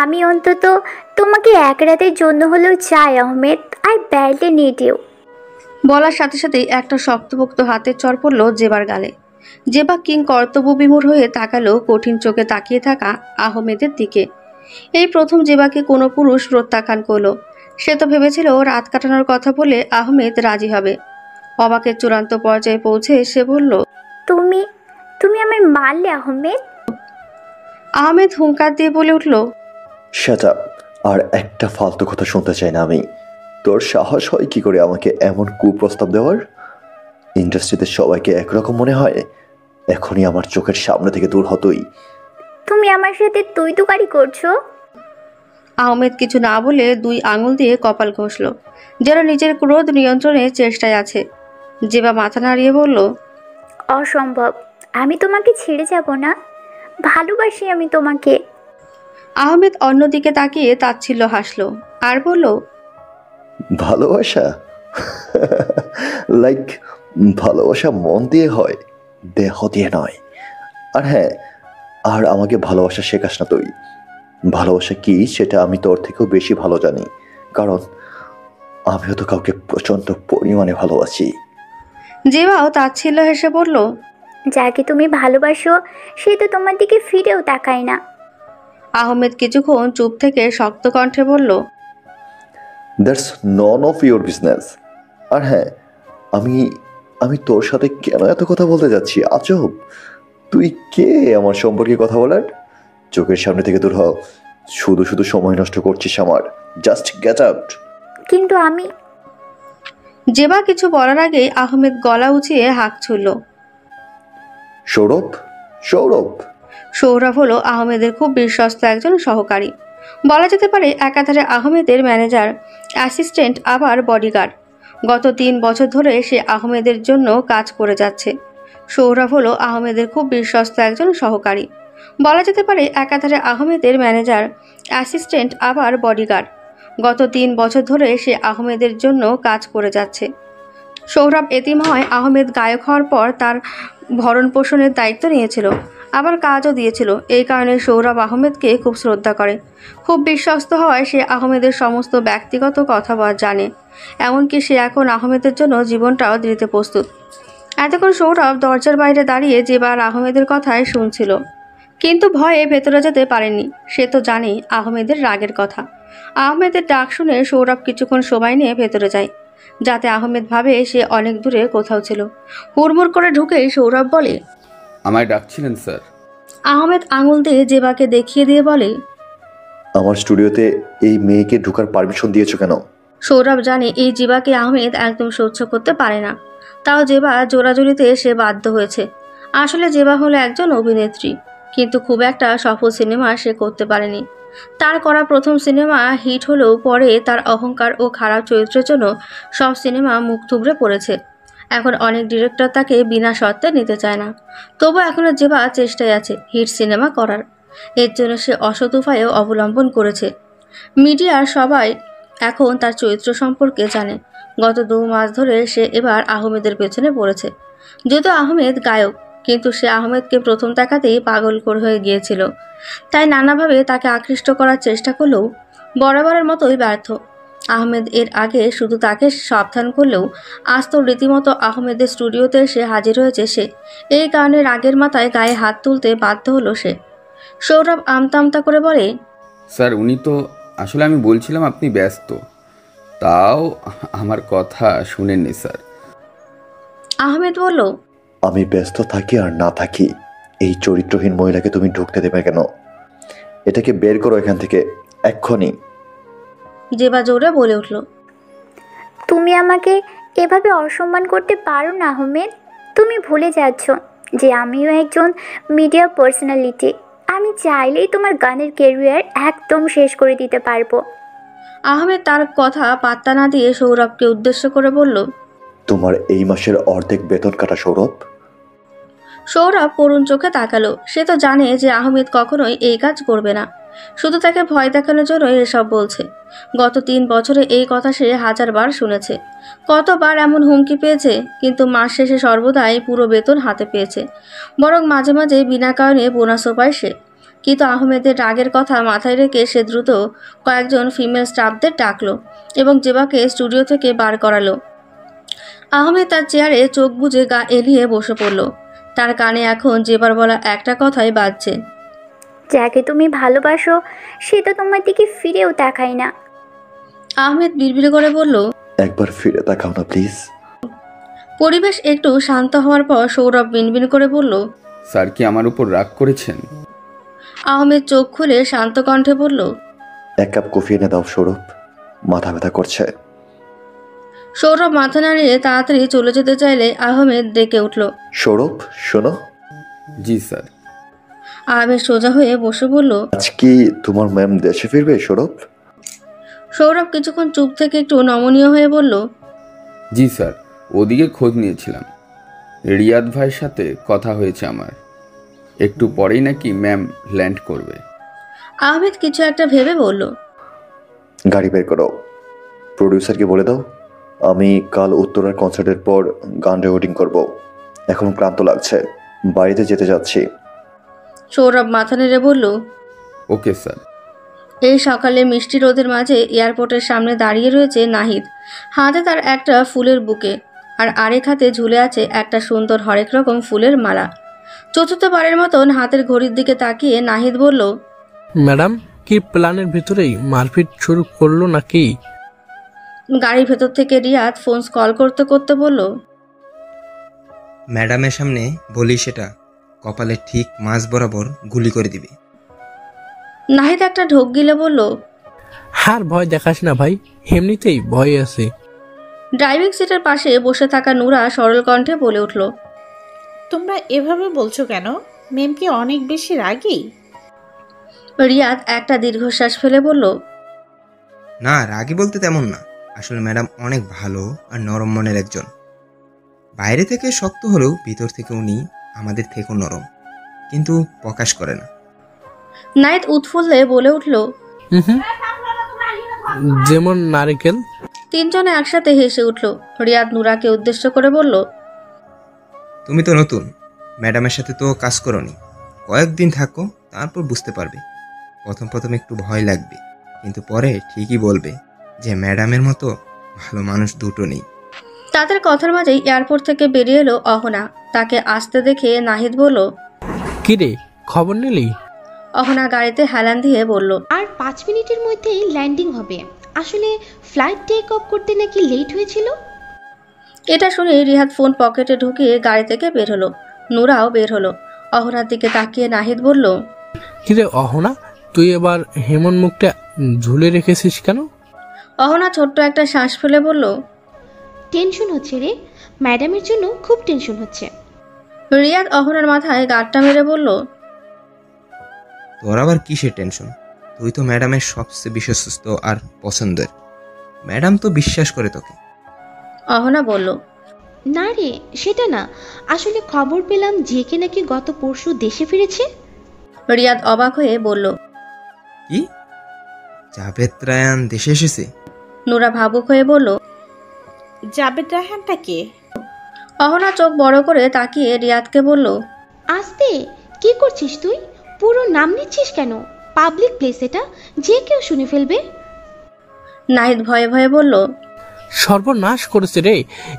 আমি অন্তত তোমাকে এক রাতের জন্য হলেও চাই Ahmed. I badly need you. বলার সাথে সাথেই একটা শক্তপোক্ত হাতের চড় পড়ল জেবার গালে। জেবা কিং কর্তব্যবিমূঢ় হয়ে তাকালো কঠিন চোখে তাকিয়ে থাকা আহমেদের দিকে। এই প্রথম জেবাকে কোনো পুরুষ প্রত্যাখ্যান করলো। সে তো ভেবেছিল রাত কাটানোর কথা বলে আহমেদ রাজি হবে। অবাকের চূড়ান্ত পর্যায়ে পৌঁছে সে বলল, তুমি তুমি আমায় মারলে আহমেদ। আহমেদ হুঙ্কার দিয়ে বলে উঠল, শাট আপ। আর একটা ফালতু কথা শুনতে চাই না আমি। তোর সাহস হয় কি করে আমাকে এমন কুপ্রস্তাব দেওয়ার? ইন্ডাস্ট্রিতে সবাইকে একরকম মনে হয়? এখনই আমার চোখের সামনে থেকে দূর হতোই। তুমি আমার সাথে তুই তুকারি করছো? আহমেদ কিছু না বলে দুই আঙুল দিয়ে কপাল ঘষল, যেন নিজের ক্রোধ নিয়ন্ত্রণের চেষ্টায় আছে। জেবা মাথা নাড়িয়ে বলল, অসম্ভব। আমি তোমাকে ছেড়ে যাব না। ভালোবাসি আমি তোমাকে। আহমেদ অন্যদিকে তাকিয়ে তাচ্ছিল্য হাসল আর বলল, ভালোবাসা? লাইক ভালোবাসা মন দিয়ে হয়, দেহ দিয়ে নয়। আর হ্যাঁ, আর আমাকে ভালোবাসা শেখাস না তুই। ভালোবাসা কি সেটা আমি তোর থেকেও বেশি ভালো জানি, কারণ আমিও তো কাউকে প্রচন্ড পরিমাণে ভালোবাসি। জেবাও তাচ্ছিল্য হেসে বলল, যাকে তুমি ভালোবাসো সে তো তোমার দিকে ফিরেও তাকায় না। আহমেদ কিছুক্ষণ চুপ থেকে শক্ত কণ্ঠে বলল, that's none of your business. আর হ্যাঁ, আমি আমি তোর সাথে কেন এত কথা বলতে যাচ্ছি আজব। তুই কে আমার সম্পর্কে কথা বলার? চোখের সামনে থেকে দূর হ। শুধু শুধু সময় নষ্ট করছিস আমার। Just get out. কিন্তু আমি। জেবা কিছু বলার আগেই আহমেদ গলা উঁচিয়ে হাঁক ছুড়ল। সৌরভ, সৌরভ। সৌরভ হলো আহমেদের খুব বিশ্বস্ত একজন সহকারী। বলা যেতে পারে একাধারে আহমেদের ম্যানেজার, অ্যাসিস্ট্যান্ট, আবার বডিগার্ড। গত 3 বছর ধরে সে আহমেদের জন্য কাজ করে যাচ্ছে। সৌরভ হলো আহমেদের খুব বিশ্বস্ত একজন সহকারী। বলা যেতে পারে একাধারে আহমেদের ম্যানেজার, অ্যাসিস্ট্যান্ট, আবার বডিগার্ড। গত 3 বছর ধরে সে আহমেদের জন্য কাজ করে যাচ্ছে। সৌরভ এতিম হয় আহমেদ গায়ক হওয়ার পর তার ভরণ পোষণের দায়িত্ব নিয়েছিল, আবার কাজও দিয়েছিল। এই কারণে সৌরভ আহমেদকে খুব শ্রদ্ধা করে। খুব বিশ্বস্ত হওয়ায় সে আহমেদের সমস্ত ব্যক্তিগত কথা জানে। এমনকি সে এখন আহমেদের জন্য জীবনটাও দিতে প্রস্তুত। এতক্ষণ সৌরভ দরজার বাইরে দাঁড়িয়ে জেবার আহমেদের কথায় শুনছিল, কিন্তু ভয়ে ভেতরে যেতে পারেনি। সে তো জানে আহমেদের রাগের কথা। আহমেদের ডাক শুনে সৌরভ কিছুক্ষণ সময় নিয়ে ভেতরে যায়, যাতে আহমেদ ভাবে সে অনেক দূরে কোথাও ছিল। হুড়মুড় করে ঢুকেই সৌরভ বলে, আমায় ডাকছিলেন স্যার? আহমেদ আঙুল দিয়ে জেবাকে দেখিয়ে দিয়ে বলে, আমার স্টুডিওতে এই মেয়েকে ঢোকার পারমিশন দিয়েছো কেন? সৌরভ জানে এই জেবাকে আহমেদ একদম সহ্য করতে পারে না। তাও জেবা জোরাজুরিতে সে বাধ্য হয়েছে। আসলে জেবা হলো একজন অভিনেত্রী, কিন্তু খুব একটা সফল সিনেমা সে করতে পারেনি। তার করা প্রথম সিনেমা হিট হলেও পরে তার অহংকার ও খারাপ চরিত্রের জন্য সব সিনেমা মুখ থুবড়ে পড়েছে। এখন অনেক ডিরেক্টর তাকে বিনা শর্তে নিতে চায় না। তবু এখনও জেবা চেষ্টায় আছে হিট সিনেমা করার। এর জন্য সে অসৎ উপায়ও অবলম্বন করেছে। মিডিয়ার সবাই এখন তার চরিত্র সম্পর্কে জানে। গত 2 মাস ধরে সে এবার আহমেদের পেছনে পড়েছে। যদিও আহমেদ গায়ক, কিন্তু সে আহমেদকে প্রথম দেখাতেই পাগল করে হয়ে গিয়েছিল। তাই নানাভাবে তাকে আকৃষ্ট করার চেষ্টা করলেও বরাবরের মতোই ব্যর্থ। আহমেদ এর আগে শুধু তাকে সাবধান করলেও আজ তো রীতিমতো আহমেদের স্টুডিওতে এসে হাজির হয়েছে সে। এই কারণে রাগের মাথায় গায়ে হাত তুলতে বাধ্য হলো সে। সৌরভ আমতা আমতা করে বলে, স্যার উনি তো আসলে আমি বলছিলাম আপনি ব্যস্ত, তাও আমার কথা শুনেননি স্যার। আহমেদ বলল, আমি ব্যস্ত থাকি আর না থাকি, এই চরিত্রহীন মহিলাকে তুমি ঢুকতে দেবে কেন? এটাকে বের করো এখান থেকে এক্ষুনি। জেবা জোরে বলে উঠল, তুমি আমাকে এভাবে অসম্মান করতে পারো না আহমেদ। তুমি ভুলে যাচ্ছ যে আমিও একজন মিডিয়া পার্সোনালিটি। আমি চাইলেই তোমার গানের ক্যারিয়ার একদম শেষ করে দিতে পারবো। আহমেদ তার কথা পাত্তা না দিয়ে সৌরভকে উদ্দেশ্য করে বলল, তোমার এই মাসের অর্ধেক বেতন কাটা সৌরভ। সৌরভ করুণ চোখে তাকালো। সে তো জানে যে আহমেদ কখনোই এই কাজ করবে না। শুধু তাকে ভয় দেখানোর জন্য এসব বলছে। গত 3 বছরে এই কথা সে 1000বার শুনেছে। কতবার এমন হুমকি পেয়েছে, কিন্তু মাস শেষে সর্বদাই পুরো বেতন হাতে পেয়েছে। বরং মাঝে মাঝে বিনা কারণে বোনাসও পায় সে। কিন্তু আহমেদের রাগের কথা মাথায় রেখে সে দ্রুত কয়েকজন ফিমেল স্টাফদের ডাকলো এবং জেবাকে স্টুডিও থেকে বার করালো। আহমেদ তার চেয়ারে চোখ বুজে গা এলিয়ে বসে পড়ল। তার কানে এখন জেবার বলা একটা কথাই বাজছে, যাকে তুমি ভালোবাসো সে তো তোমার দিকে ফিরেও তাকায় না। আহমেদ বিড়বিড় করে বলল, একবার ফিরে তাকাও না প্লিজ। পরিবেশ একটু শান্ত হওয়ার পর সৌরভ বিনবিন করে বলল, স্যার কি আমার উপর রাগ করেছেন? আহমেদ চোখ খুলে শান্ত কণ্ঠে বলল, 1 কাপ কফি এনে দাও সৌরভ, মাথা ব্যথা করছে। সৌরভ মাথা নাড়িয়ে তাড়াতাড়ি চলে যেতে চাইলে আহমেদ ডেকে উঠল, সৌরভ শোনো। জি স্যার। আহমেদ সোজা হয়ে বসে বলল, আজ কি তোমার ম্যাম দেশে ফিরবে সৌরভ? সৌরভ কিছুক্ষণ চুপ থেকে একটু নমনীয় হয়ে বলল, জি স্যার, ওদিকে খোঁজ নিয়েছিলাম। রিয়াদ ভাইয়ের সাথে কথা হয়েছে আমার, একটু পরেই নাকি ম্যাম ল্যান্ড করবে। আহমেদ কিছু একটা ভেবে বলল, গাড়ি বের করো, প্রডিউসারকে বলে দাও আমি কাল উত্তরার কনসার্টের পর গান রেকর্ডিং করব। এখন ক্লান্ত লাগছে, বাড়িতে যেতে যাচ্ছি। সৌরভ মাথা নেড়ে বলল, ওকে স্যার। এই সকালে মিষ্টি রোদের মাঝে এয়ারপোর্টের সামনে দাঁড়িয়ে রয়েছে নাহিদ। হাতে তার একটা ফুলের বুকে, আর আরেক হাতে ঝুলে আছে একটা সুন্দর হরেক রকম ফুলের মালা। চতুর্থবারের মতন হাতের ঘড়ির দিকে তাকিয়ে নাহিদ বলল, ম্যাডাম কি প্ল্যানের ভিতরেই মারপিট শুরু করলো নাকি? গাড়ির ভেতর থেকে রিয়াদ ফোন কল করতে করতে বলল, ম্যাডামের সামনে বলি সেটা কপালে ঠিক মাঝ বরাবর গুলি করে দিবে। নাহিদ একটা ঢোক গিলে বলল, আর ভয় দেখাস না ভাই, এমনিতেই ভয় আছে। ড্রাইভিং সিটের পাশে বসে থাকা নুরা সরল কণ্ঠে বলে উঠল, তোমরা এভাবে বলছো কেন? মেম কি অনেক বেশি রাগী? রিয়াদ একটা দীর্ঘশ্বাস ফেলে বলল, না, রাগী বলতে তেমন না, আসলে ম্যাডাম অনেক ভালো আর নরম মনের একজন। বাইরে থেকে শক্ত হলেও ভিতর থেকে উনি আমাদের থেকেও নরম, কিন্তু প্রকাশ করে না। নাহিদ উৎফুল্লে বলে উঠল, যেমন নারকেল। তিনজনে একসাথে হেসে উঠল। রিয়াদ নুরাকে উদ্দেশ্য করে বলল, তুমি তো নতুন, ম্যাডামের সাথে তো কাজ করোনি, কয়েকদিন থাকো, তারপর বুঝতে পারবে। প্রথম একটু ভয় লাগবে, কিন্তু পরে ঠিকই বলবে যে ম্যাডামের মতো ভালো মানুষ দুটো নেই। তাদের কথার মাঝেই এয়ারপোর্ট থেকে বেরিয়ে এলো অহনা। তাকে আসতে দেখে নাহিদ বলল, কিরে খবর নিলি? অহনা গাড়িতে হেলান দিয়ে বলল, আর 5 মিনিটের মধ্যেই ল্যান্ডিং হবে। আসলে ফ্লাইট টেক অফ করতে নাকি লেট হয়েছিল। এটা শুনে রিহাদ ফোন পকেটে ঢুকিয়ে গাড়ি থেকে বের হলো। নুরাও বের হলো। অহনার দিকে তাকিয়ে নাহিদ বলল, কিরে অহনা, তুই এবার হেমন মুখটা ঝুলে রেখেছিস কেন? অহনা ছোট্ট একটা শ্বাস ফেলে বলল, টেনশন হচ্ছে রে, ম্যাডামের জন্য খুব টেনশন হচ্ছে। রিয়াদ অহনার মাথায় গাঁটটা মেরে বলল, তোর আবার কিসের টেনশন? তুই তো ম্যাডামের সবচেয়ে বিশ্বস্ত আর পছন্দের, ম্যাডাম তো বিশ্বাস করে তোকে। অহনা বলল, না রে, সেটা না, আসলে খবর পেলাম জেকে নাকি গত পরশু দেশে ফিরেছে। রিয়াদ অবাক হয়ে বলল, কি? জাভেদ রায়ান দেশে এসেছে? নুরা ভাবুক হয়ে বলল, জাবেদ রায়হানটা কে? অহনা চোখ বড় করে তাকিয়ে রিয়াদকে বলল, আস্তে, কি করছিস তুই? পুরো নাম নিচ্ছিস কেন? পাবলিক প্লেস এটা, যে কেউ শুনে ফেলবে। নাহিদ ভয়ে ভয়ে বলল, সর্বনাশ করেছে রে,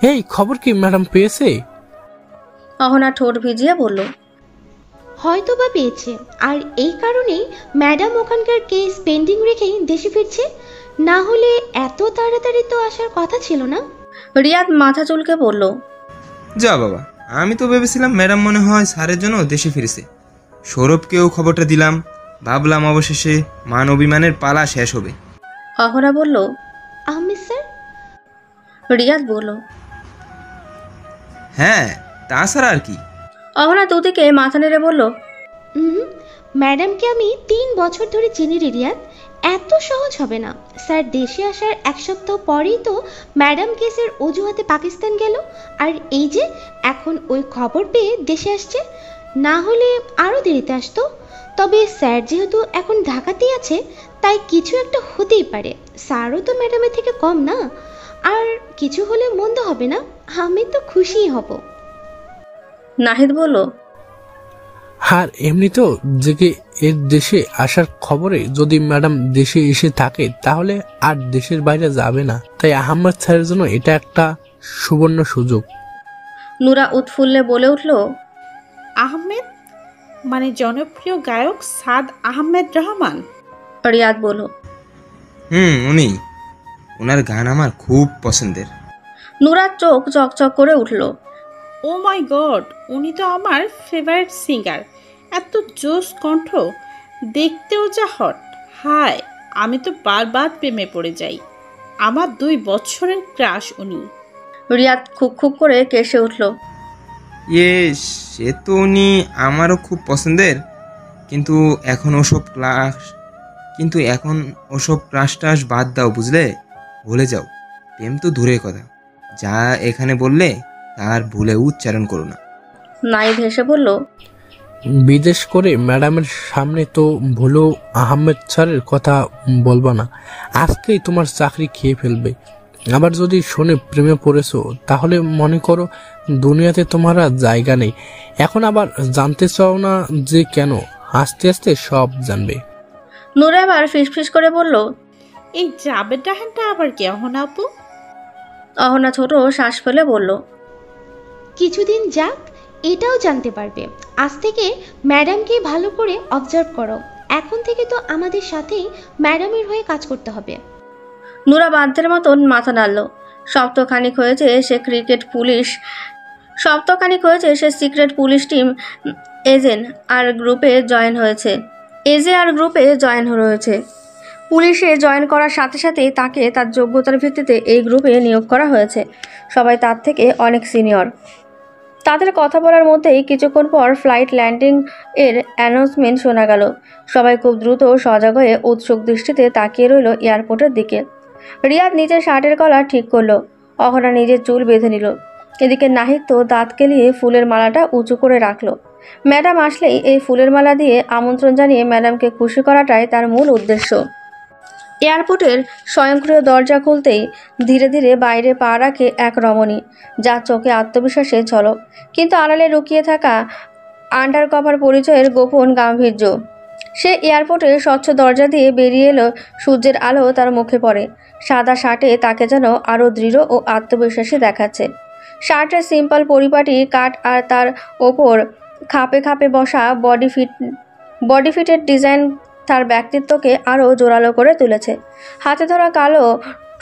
এই খবর কি ম্যাডাম পেয়েছে? অহনা ঠোঁট ভিজিয়ে বলল, হয়তো বা পেয়েছে, আর এই কারণেই ম্যাডাম ওখানকার কেস পেন্ডিং রেখেই দেশে ফিরছে, না হলে এত তাড়াতাড়ি তো আসার কথা ছিল না। রিয়াদ মাথা চুলকে বলল, যা বাবা, আমি তো ভেবেছিলাম ম্যাডাম মনে হয় স্যারের জন্য দেশে ফিরেছে। সৌরভকেও খবরটা দিলাম, ভাবলাম অবশেষে মান অভিমানের পালা শেষ হবে। অহনা বলল, আহমেদ স্যার? রিয়াদ বলল, হ্যাঁ, তাছাড়া আর কি। অহনা দুদিকে মাথা নেড়ে বলল, ম্যাডামকে আমি 3 বছর ধরে চিনি রে রিয়াদ, এত সহজ হবে না। স্যার দেশে আসার 1 সপ্তাহ পরেই তো ম্যাডাম কেসের অজুহাতে পাকিস্তান গেল, আর এই যে এখন ওই খবর পেয়ে দেশে আসছে, না হলে আরও দেরিতে আসতো। তবে স্যার যেহেতু এখন ঢাকাতেই আছে, তাই কিছু একটা হতেই পারে। স্যারও তো ম্যাডামের থেকে কম না, আর কিছু হলে মন্দ হবে না, আমি তো খুশিই হব। নাহিদ বলল, আর এমনিতেও যে এর দেশে আসার খবরে যদি ম্যাডাম দেশে এসে থাকে তাহলে আর দেশের বাইরে যাবে না, তাই আহমেদ স্যারের জন্য এটা একটা সুবর্ণ সুযোগ। নুরা উৎফুল্লে বলে উঠল, আহমেদ মানে জনপ্রিয় গায়ক সাদ আহমেদ রহমান? রিয়াদ বলল, উনি, ওনার গান আমার খুব পছন্দের। নুরার চোখ চকচক করে উঠল। ও মাই গড, উনি তো আমার ফেভারিট সিঙ্গার। এত জোস কণ্ঠ, দেখতেও যা হট। হায়, আমি তো বারবার প্রেমে পড়ে যাই। আমার 2 বছরের ক্রাশ উনি। রিয়াদ খুব খুব করে কেসে উঠল। সে তো উনি আমারও খুব পছন্দের, কিন্তু এখন ওসব ক্লাস টাস বাদ দাও, বুঝলে? ভুলে যাও, প্রেম তো দূরের কথা, যা এখানে বললে তার ভুলে উচ্চারণ করো না। নাহিদ হেসে বলল, বিদেশ করে ম্যাডামের সামনে তো ভুলেও আহমেদ স্যারের কথা বলবা না, আজকেই তোমার চাকরি খেয়ে ফেলবে। আবার যদি শুনে প্রেমে পড়েছো তাহলে মনে করো দুনিয়াতে তোমার আর জায়গা নেই। এখন আবার জানতে চাও না যে কেন, আস্তে আস্তে সব জানবে। নুরা আবার ফিসফিস করে বলল, এই জাবের ডাহানটা আবার কে অহনা আপু? অহনা ছোট শ্বাস ফেলে বলল, কিছুদিন যাক, এটাও জানতে পারবে। আজ থেকে ম্যাডামকে ভালো করে অবজার্ভ করো। এখন থেকে তো আমাদের সাথেই ম্যাডামের হয়ে কাজ করতে হবে। নুরা বাধ্যের মতন মাথা নাড়ল। সপ্তাহখানিক হয়েছে সে সিক্রেট পুলিশ টিম এজেন্ট আর গ্রুপে জয়েন হয়েছে। পুলিশে জয়েন করার সাথে সাথেই তাকে তার যোগ্যতার ভিত্তিতে এই গ্রুপে নিয়োগ করা হয়েছে। সবাই তার থেকে অনেক সিনিয়র। তাদের কথা বলার মধ্যেই কিছুক্ষণ পর ফ্লাইট ল্যান্ডিং এর অ্যানাউন্সমেন্ট শোনা গেল। সবাই খুব দ্রুত সজাগ হয়ে উৎসুক দৃষ্টিতে তাকিয়ে রইল এয়ারপোর্টের দিকে। রিয়াদ নিজের শার্টের কলার ঠিক করলো, অহনা নিজের চুল বেঁধে নিল। এদিকে নাহিদ তো দাঁত কেলিয়ে ফুলের মালাটা উঁচু করে রাখলো। ম্যাডাম আসলেই এই ফুলের মালা দিয়ে আমন্ত্রণ জানিয়ে ম্যাডামকে খুশি করাটাই তার মূল উদ্দেশ্য। এয়ারপোর্টের স্বয়ংক্রিয় দরজা খুলতেই ধীরে ধীরে বাইরে পা রাখে এক রমণী, যার চোখে আত্মবিশ্বাসের ঝলক, কিন্তু আড়ালে লুকিয়ে থাকা আন্ডারকভার পরিচয়ের গোপন গাম্ভীর্য। সে এয়ারপোর্টের স্বচ্ছ দরজা দিয়ে বেরিয়ে এলো। সূর্যের আলো তার মুখে পড়ে। সাদা শার্টে তাকে যেন আরও দৃঢ় ও আত্মবিশ্বাসী দেখাচ্ছে। শার্টের সিম্পল পরিপাটি কাট আর তার ওপর খাপে খাপে বসা বডি ফিটের ডিজাইন তার ব্যক্তিত্বকে আরও জোরালো করে তুলেছে। হাতে ধরা কালো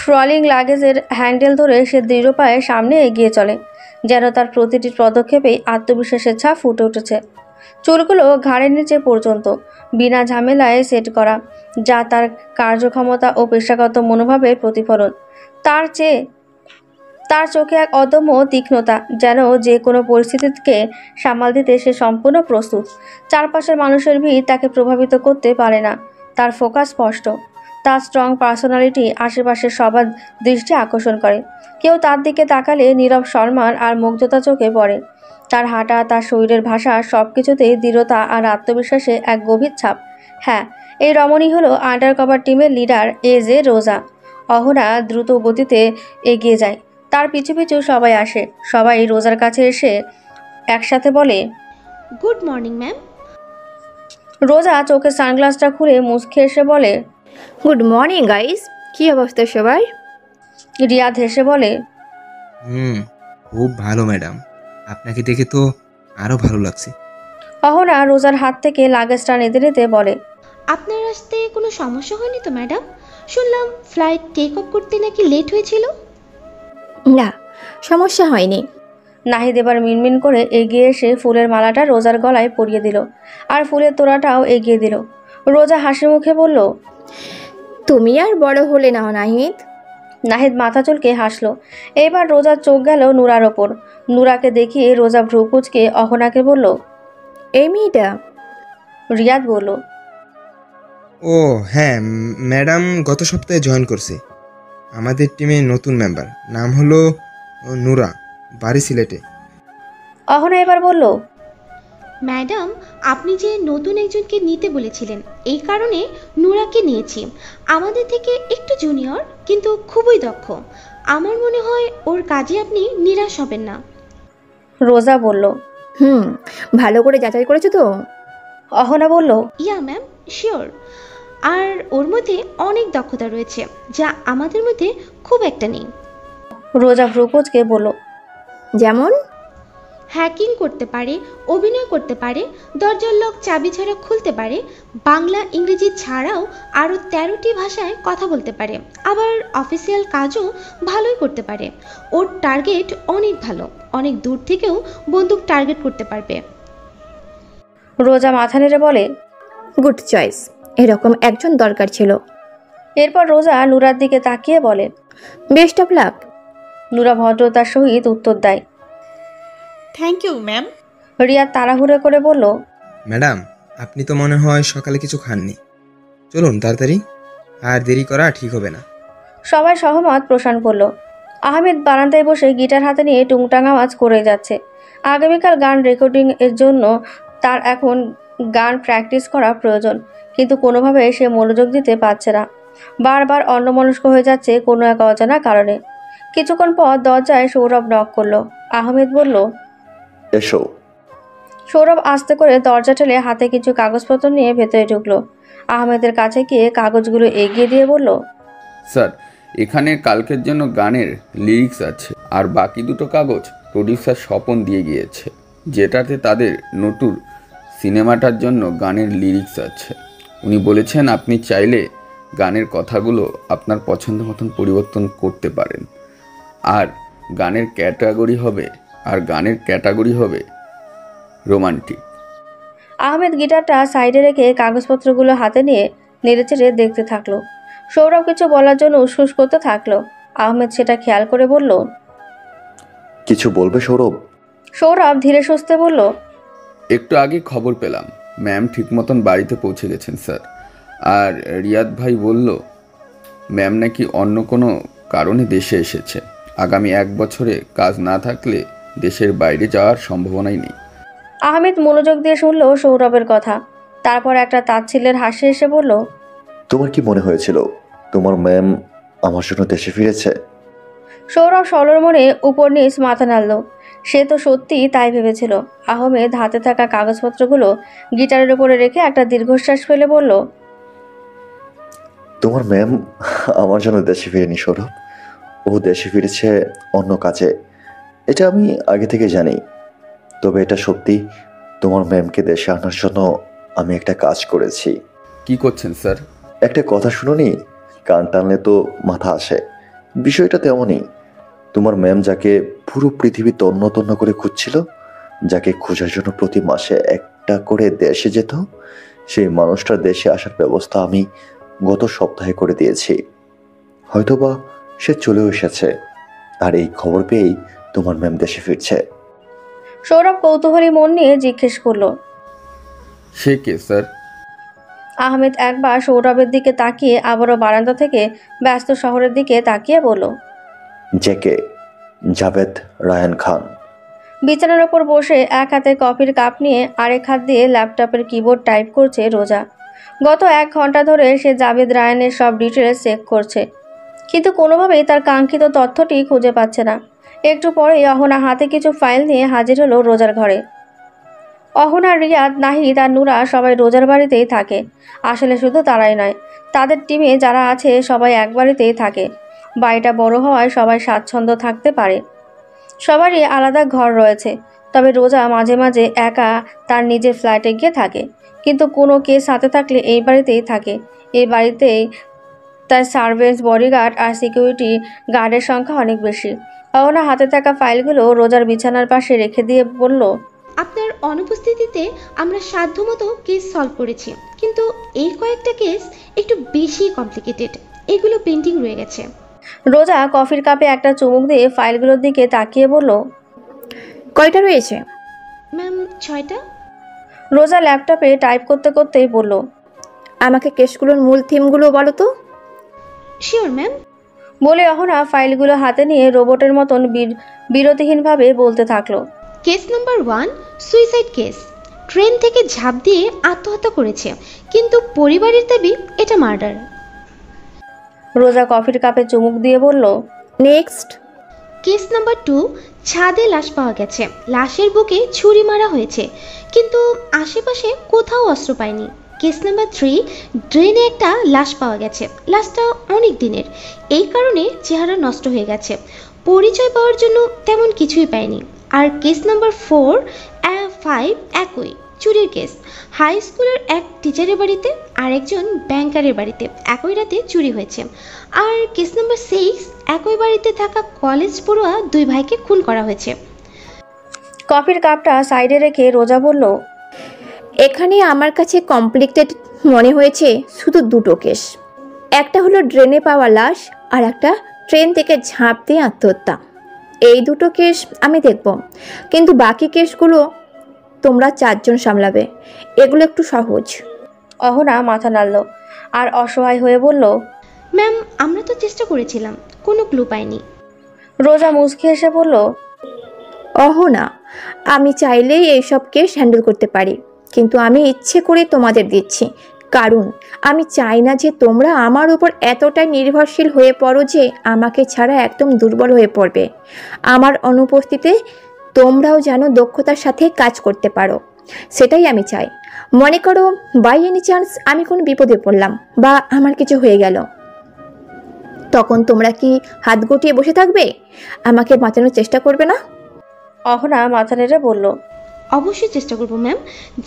ট্রলিং লাগেজের হ্যান্ডেল ধরে সে দৃঢ় পায়ে সামনে এগিয়ে চলে, যেন তার প্রতিটি পদক্ষেপেই আত্মবিশ্বাসের ছাপ ফুটে উঠেছে। চুলগুলো ঘাড়ের নিচে পর্যন্ত, বিনা ঝামেলায় সেট করা, যা তার কার্যক্ষমতা ও পেশাগত মনোভাবের প্রতিফলন। তার চোখে এক অদম্য তীক্ষ্ণতা, যেন যে কোনো পরিস্থিতিকে সামাল দিতে সে সম্পূর্ণ প্রস্তুত। চারপাশের মানুষের ভিড় তাকে প্রভাবিত করতে পারে না, তার ফোকাস স্পষ্ট। তার স্ট্রং পার্সোনালিটি আশেপাশের সবার দৃষ্টি আকর্ষণ করে। কেউ তার দিকে তাকালে নীরব সম্মান আর মুগ্ধতা চোখে পড়ে। তার হাঁটা, তার শরীরের ভাষা, সব কিছুতেই দৃঢ়তা আর আত্মবিশ্বাসে এক গভীর ছাপ। হ্যাঁ, এই রমণী হলো আন্ডারকভার টিমের লিডার এজে রোজা। অহনা দ্রুত গতিতে এগিয়ে যায়, তার পিছু পিছু সবাই আসে। সবাই রোজার কাছে এসে একসাথে বলে, গুড মর্নিং ম্যাম। রোজা চোখের সানগ্লাসটা খুলে মুচকে এসে বলে, গুড মর্নিং গাইস, কি অবস্থা সবার? রিয়াদ হেসে বলে, খুব ভালো ম্যাডাম, আপনাকে দেখে তো আরো ভালো লাগছে। অহনা রোজার হাত থেকে লাগেজটা নিতে নিতে বলে, আপনার আসতে কোনো সমস্যা হয়নি তো ম্যাডাম? শুনলাম ফ্লাইট টেক অফ করতে নাকি লেট হয়েছিল। না, সমস্যা হয়নি। নাহিদ এবার মিনমিন করে এগিয়ে এসে ফুলের মালাটা রোজার গলায় পরিয়ে দিল, আর ফুলের তোড়াটাও এগিয়ে দিল। রোজা হাসি মুখে বলল, তুমি আর বড় হলে না নাহিদ। নাহিদ মাথা চুলকে হাসলো। এবার রোজার চোখ গেল নুরার ওপর। নুরাকে দেখিয়ে রোজা ভ্রু কুঁচকে অহনাকে বলল, এই মেয়েটা? রিয়াদ বলল, ও হ্যাঁ, ম্যাডাম গত সপ্তাহে জয়েন করছে আমাদের টিমে, নতুন মেম্বার, নাম হলো নুরা, বাড়ি সিলেটে। অহনা এবার বলল, ম্যাডাম, আপনি যে নতুন একজনকে নিতে বলেছিলেন, এই কারণে নুরাকে নিয়েছি। আমাদের থেকে একটু জুনিয়র, কিন্তু খুবই দক্ষ। আমার মনে হয় ওর কাজে আপনি নিরাশ হবেন না। রোজা বলল। ভালো করে যাচাই করেছো তো? অহনা বলল। ইয়া ম্যাম, শিওর। আর ওর মধ্যে অনেক দক্ষতা রয়েছে, যা আমাদের মধ্যে খুব একটা নেই। রোজা ভ্রুকুচকে বলল। যেমন? হ্যাকিং করতে পারে, অভিনয় করতে পারে, দরজার লক চাবি ছাড়া খুলতে পারে, বাংলা ইংরেজি ছাড়াও আরও 13টি ভাষায় কথা বলতে পারে, আবার অফিসিয়াল কাজও ভালোই করতে পারে। ওর টার্গেট অনেক ভালো, অনেক দূর থেকেও বন্দুক টার্গেট করতে পারবে। রোজা মাথা নেড়ে বলে, গুড চয়েস, এরকম একজন দরকার ছিল। এরপর রোজা নুরার দিকে তাকিয়ে বলে, বেস্ট অফ লাক। নুরা ভদ্রতার সহিত উত্তর দেয়। Thank you ma'am. রিয়াদ তাড়াহুড়ো করে বলল, ম্যাডাম, আপনি তো মনে হয় সকালে কিছু খাননি। চলুন তাড়াতাড়ি, আর দেরি করা ঠিক হবে না। সবাই সহমত পোষণ করল। আহমেদ বারান্দায় বসে গিটার হাতে নিয়ে টুংটাং আওয়াজ করে যাচ্ছে। আগামীকাল গান রেকর্ডিং এর জন্য তার এখন গান প্র্যাকটিস করা প্রয়োজন, কিন্তু কোনোভাবে সে মনোযোগ দিতে পারছে না। বারবার অন্যমনস্ক হয়ে যাচ্ছে কোনো এক অজানা কারণে। কিছুক্ষণ পর দরজায় সৌরভ নক করলো। আহমেদ বলল, এসো। সৌরভ আস্তে করে দরজা ঠেলে হাতে কিছু কাগজপত্র নিয়ে ভেতরে ঢুকলো। আহমেদের কাছে গিয়ে কাগজগুলো এগিয়ে দিয়ে বলল, স্যার, এখানে কালকের জন্য গানের লিরিক্স আছে, আর বাকি দুটো কাগজ প্রডিউসার স্বপন দিয়ে গিয়েছে, যেটাতে তাদের নতুন সিনেমাটার জন্য গানের লিরিক্স আছে। উনি বলেছেন আপনি চাইলে গানের কথাগুলো আপনার পছন্দ মতন পরিবর্তন করতে পারেন, আর গানের ক্যাটাগরি হবে রোমান্টিক। আহমেদ গিটারটা সাইডে রেখে কাগজপত্রগুলো হাতে নিয়ে নেড়েচেড়ে দেখতে থাকলো। সৌরভ কিছু বলার জন্য উসখুস করতে থাকলো। আহমেদ সেটা খেয়াল করে বলল, কিছু বলবে সৌরভ? সৌরভ ধীরে সুস্থে বলল, একটু আগে খবর পেলাম ম্যাম ঠিক মতন বাড়িতে পৌঁছে গেছেন স্যার। আর রিয়াদ ভাই বলল ম্যাম নাকি অন্য কোনো কারণে দেশে এসেছে। আগামী 1 বছরে কাজ না থাকলে দেশের বাইরে যাওয়ার সম্ভাবনাই নেই। আহমেদ মনোযোগ দিয়ে শুনল সৌরভের কথা। তারপর একটা তাচ্ছিল্যের হাসি এসে বলল, তোমার কি মনে হয়েছিল তোমার ম্যাম আমার জন্য দেশে ফিরেছে? সৌরভ সরল মনে উপর নিচ মাথা নাড়ল। সে তো সত্যি তাই ভেবেছিল। আহমেদ হাতে থাকা কাগজপত্রগুলো গিটারের উপরে রেখে একটা দীর্ঘশ্বাস ফেলে বলল, তোমার ম্যাম আমার জন্য দেশে ফিরেনি সৌরভ, ও দেশে ফিরেছে অন্য কাজে। এটা আমি আগে থেকে জানি। তবে এটা সত্যি, তোমার ম্যামকে দেশে আনার জন্য আমি একটা কাজ করেছি। কি করছেন স্যার? একটা কথা শুনোনি, কান টানলে তো মাথা আসে। বিষয়টা তেমনই। তোমার ম্যাম যাকে পুরো পৃথিবী তন্ন তন্ন করে খুঁজছিল, যাকে খোঁজার জন্য প্রতি মাসে একটা করে দেশে যেত, সেই মানুষটার দেশে আসার ব্যবস্থা আমি গত সপ্তাহে করে দিয়েছি। হয়তোবা সে চলেও এসেছে, আর এই খবর পেয়েই তোমার ম্যাম দেশে ফিরছে। সৌরভ কৌতূহলী মন নিয়ে জিজ্ঞেস করলো, সে কে স্যার? আহমেদ একবার সৌরভের দিকে তাকিয়ে আবারও বারান্দা থেকে ব্যস্ত শহরের দিকে তাকিয়ে বলল, জেকে জাভেদ রায়ান খান। বিছানার ওপর বসে এক হাতে কফির কাপ নিয়ে আরেক হাত দিয়ে ল্যাপটপের কিবোর্ড টাইপ করছে রোজা। গত 1 ঘন্টা ধরে সে জাভেদ রায়ানের সব ডিটেলস চেক করছে, কিন্তু কোনোভাবেই তার কাঙ্ক্ষিত তথ্যটি খুঁজে পাচ্ছে না। একটু পরেই অহনা হাতে কিছু ফাইল নিয়ে হাজির হলো রোজার ঘরে। অহনা, রিয়াদ, নাহিদ আর নুরা সবাই রোজার বাড়িতেই থাকে। আসলে শুধু তারাই নয়, তাদের টিমে যারা আছে সবাই এক বাড়িতেই থাকে। বাড়িটা বড় হওয়ায় সবাই স্বাচ্ছন্দ্য থাকতে পারে। সবারই আলাদা ঘর রয়েছে, তবে রোজা মাঝে মাঝে একা তার নিজের ফ্ল্যাটে গিয়ে থাকে। কিন্তু কোনো কেস হাতে থাকলে এই বাড়িতেই থাকে। এই বাড়িতেই তার সার্ভেন্টস, বডিগার্ড আর সিকিউরিটি গার্ডের সংখ্যা অনেক বেশি। অহনা হাতে থাকা ফাইলগুলো রোজার বিছানার পাশে রেখে দিয়ে বলল, আপনার অনুপস্থিতিতে আমরা সাধ্যমতো কেস সলভ করেছি, কিন্তু এই কয়েকটা কেস একটু বেশি কমপ্লিকেটেড। এগুলো পেন্ডিং রয়ে গেছে। রোজা কফির কাপে একটা চুমুক দিয়ে ফাইলগুলোর দিকে তাকিয়ে বলল, কয়টা রয়েছে? ম্যাম, 6টা। রোজা ল্যাপটপে টাইপ করতে করতেই বলল, আমাকে কেসগুলোর মূল থিমগুলো বলো তো। Sure ma'am. বলে অহনা ফাইলগুলো হাতে নিয়ে রোবটের মতন বিরতিহীনভাবে বলতে থাকলো। Case number 1, suicide case. Train থেকে ঝাঁপ দিয়ে আত্মহত্যা করেছে, কিন্তু পরিবারের দাবি এটা মার্ডার। রোজা কফির কাপে চুমুক দিয়ে বলল, নেক্সট। কেস নাম্বার 2, ছাদে লাশ পাওয়া গেছে। লাশের বুকে ছুরি মারা হয়েছে, কিন্তু আশেপাশে কোথাও অস্ত্র পায়নি। কেস নাম্বার 3, ড্রেনে একটা লাশ পাওয়া গেছে। লাশটা অনেক দিনের, এই কারণে চেহারা নষ্ট হয়ে গেছে। পরিচয় পাওয়ার জন্য তেমন কিছুই পায়নি। আর কেস নাম্বার 4, 5 একই চুরির কেস। হাই স্কুলের এক টিচারের বাড়িতে আর একজন ব্যাংকারের বাড়িতে একই রাতে চুরি হয়েছে। আর কেস নাম্বার 6, একই বাড়িতে থাকা কলেজ পড়ুয়া 2 ভাইকে খুন করা হয়েছে। কফির কাপটা সাইডে রেখে রোজা বলল, এখানে আমার কাছে কমপ্লিকেটেড মনে হয়েছে শুধু দুটো কেস। একটা হলো ড্রেনে পাওয়া লাশ, আর একটা ট্রেন থেকে ঝাঁপ দিয়ে আত্মহত্যা। এই দুটো কেস আমি দেখব, কিন্তু বাকি কেসগুলো তোমরা 4 জন সামলাবে। এগুলো একটু সহজ। অহনা মাথা নাড়ল আর অসহায় হয়ে বলল, ম্যাম, আমরা তো চেষ্টা করেছিলাম, কোনো ক্লু পাইনি। রোজা মুচকি এসে বলল, না, আমি চাইলেই এইসব কেস হ্যান্ডেল করতে পারি, কিন্তু আমি ইচ্ছে করে তোমাদের দিচ্ছি, কারণ আমি চাই না যে তোমরা আমার উপর এতটাই নির্ভরশীল হয়ে পড়ো যে আমাকে ছাড়া একদম দুর্বল হয়ে পড়বে। আমার অনুপস্থিতিতে তোমরাও যেন দক্ষতার সাথে কাজ করতে পারো, সেটাই আমি চাই। মনে করো বাই এনি চান্স আমি কোনো বিপদে পড়লাম বা আমার কিছু হয়ে গেল, তখন তোমরা কি হাত গুটিয়ে বসে থাকবে? আমাকে বাঁচানোর চেষ্টা করবে না? অহনা মাথা নেড়ে বলল, অবশ্যই চেষ্টা করব ম্যাম,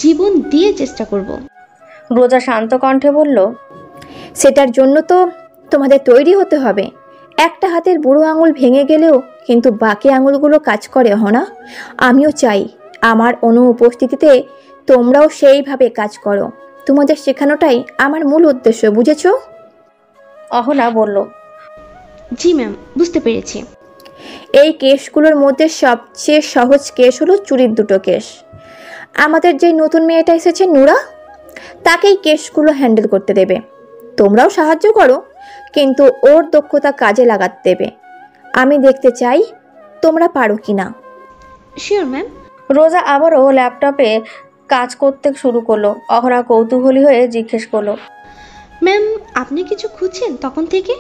জীবন দিয়ে চেষ্টা করব। রোজা শান্ত কণ্ঠে বলল, সেটার জন্য তো তোমাদের তৈরি হতে হবে। একটা হাতের বুড়ো আঙুল ভেঙে গেলেও কিন্তু বাকি আঙুলগুলো কাজ করে, না? আমিও চাই আমার অনুপস্থিতিতে তোমরাও সেইভাবে কাজ করো। তোমাদের শেখানোটাই আমার মূল উদ্দেশ্য, বুঝেছো? অহনা বলল, জি ম্যাম, বুঝতে পেরেছি। এই কেসগুলোর মধ্যে সবচেয়ে সহজ কেস হলো চুরির দুটো কেস। আমাদের যে নতুন মেয়েটা এসেছে নুরা, তাকেই কেসগুলো হ্যান্ডেল করতে দেবে। তোমরাও সাহায্য করো, কিন্তু ওর দক্ষতা কাজে লাগাতে দেবে। আমি দেখতে চাই তোমরা পারো কি না। Sure ma'am. রোজা আবারও ল্যাপটপে কাজ করতে শুরু করলো। অহনা কৌতূহলী হয়ে জিজ্ঞেস করলো, ম্যাম, আপনি কিছু খুঁজছেন তখন থেকে?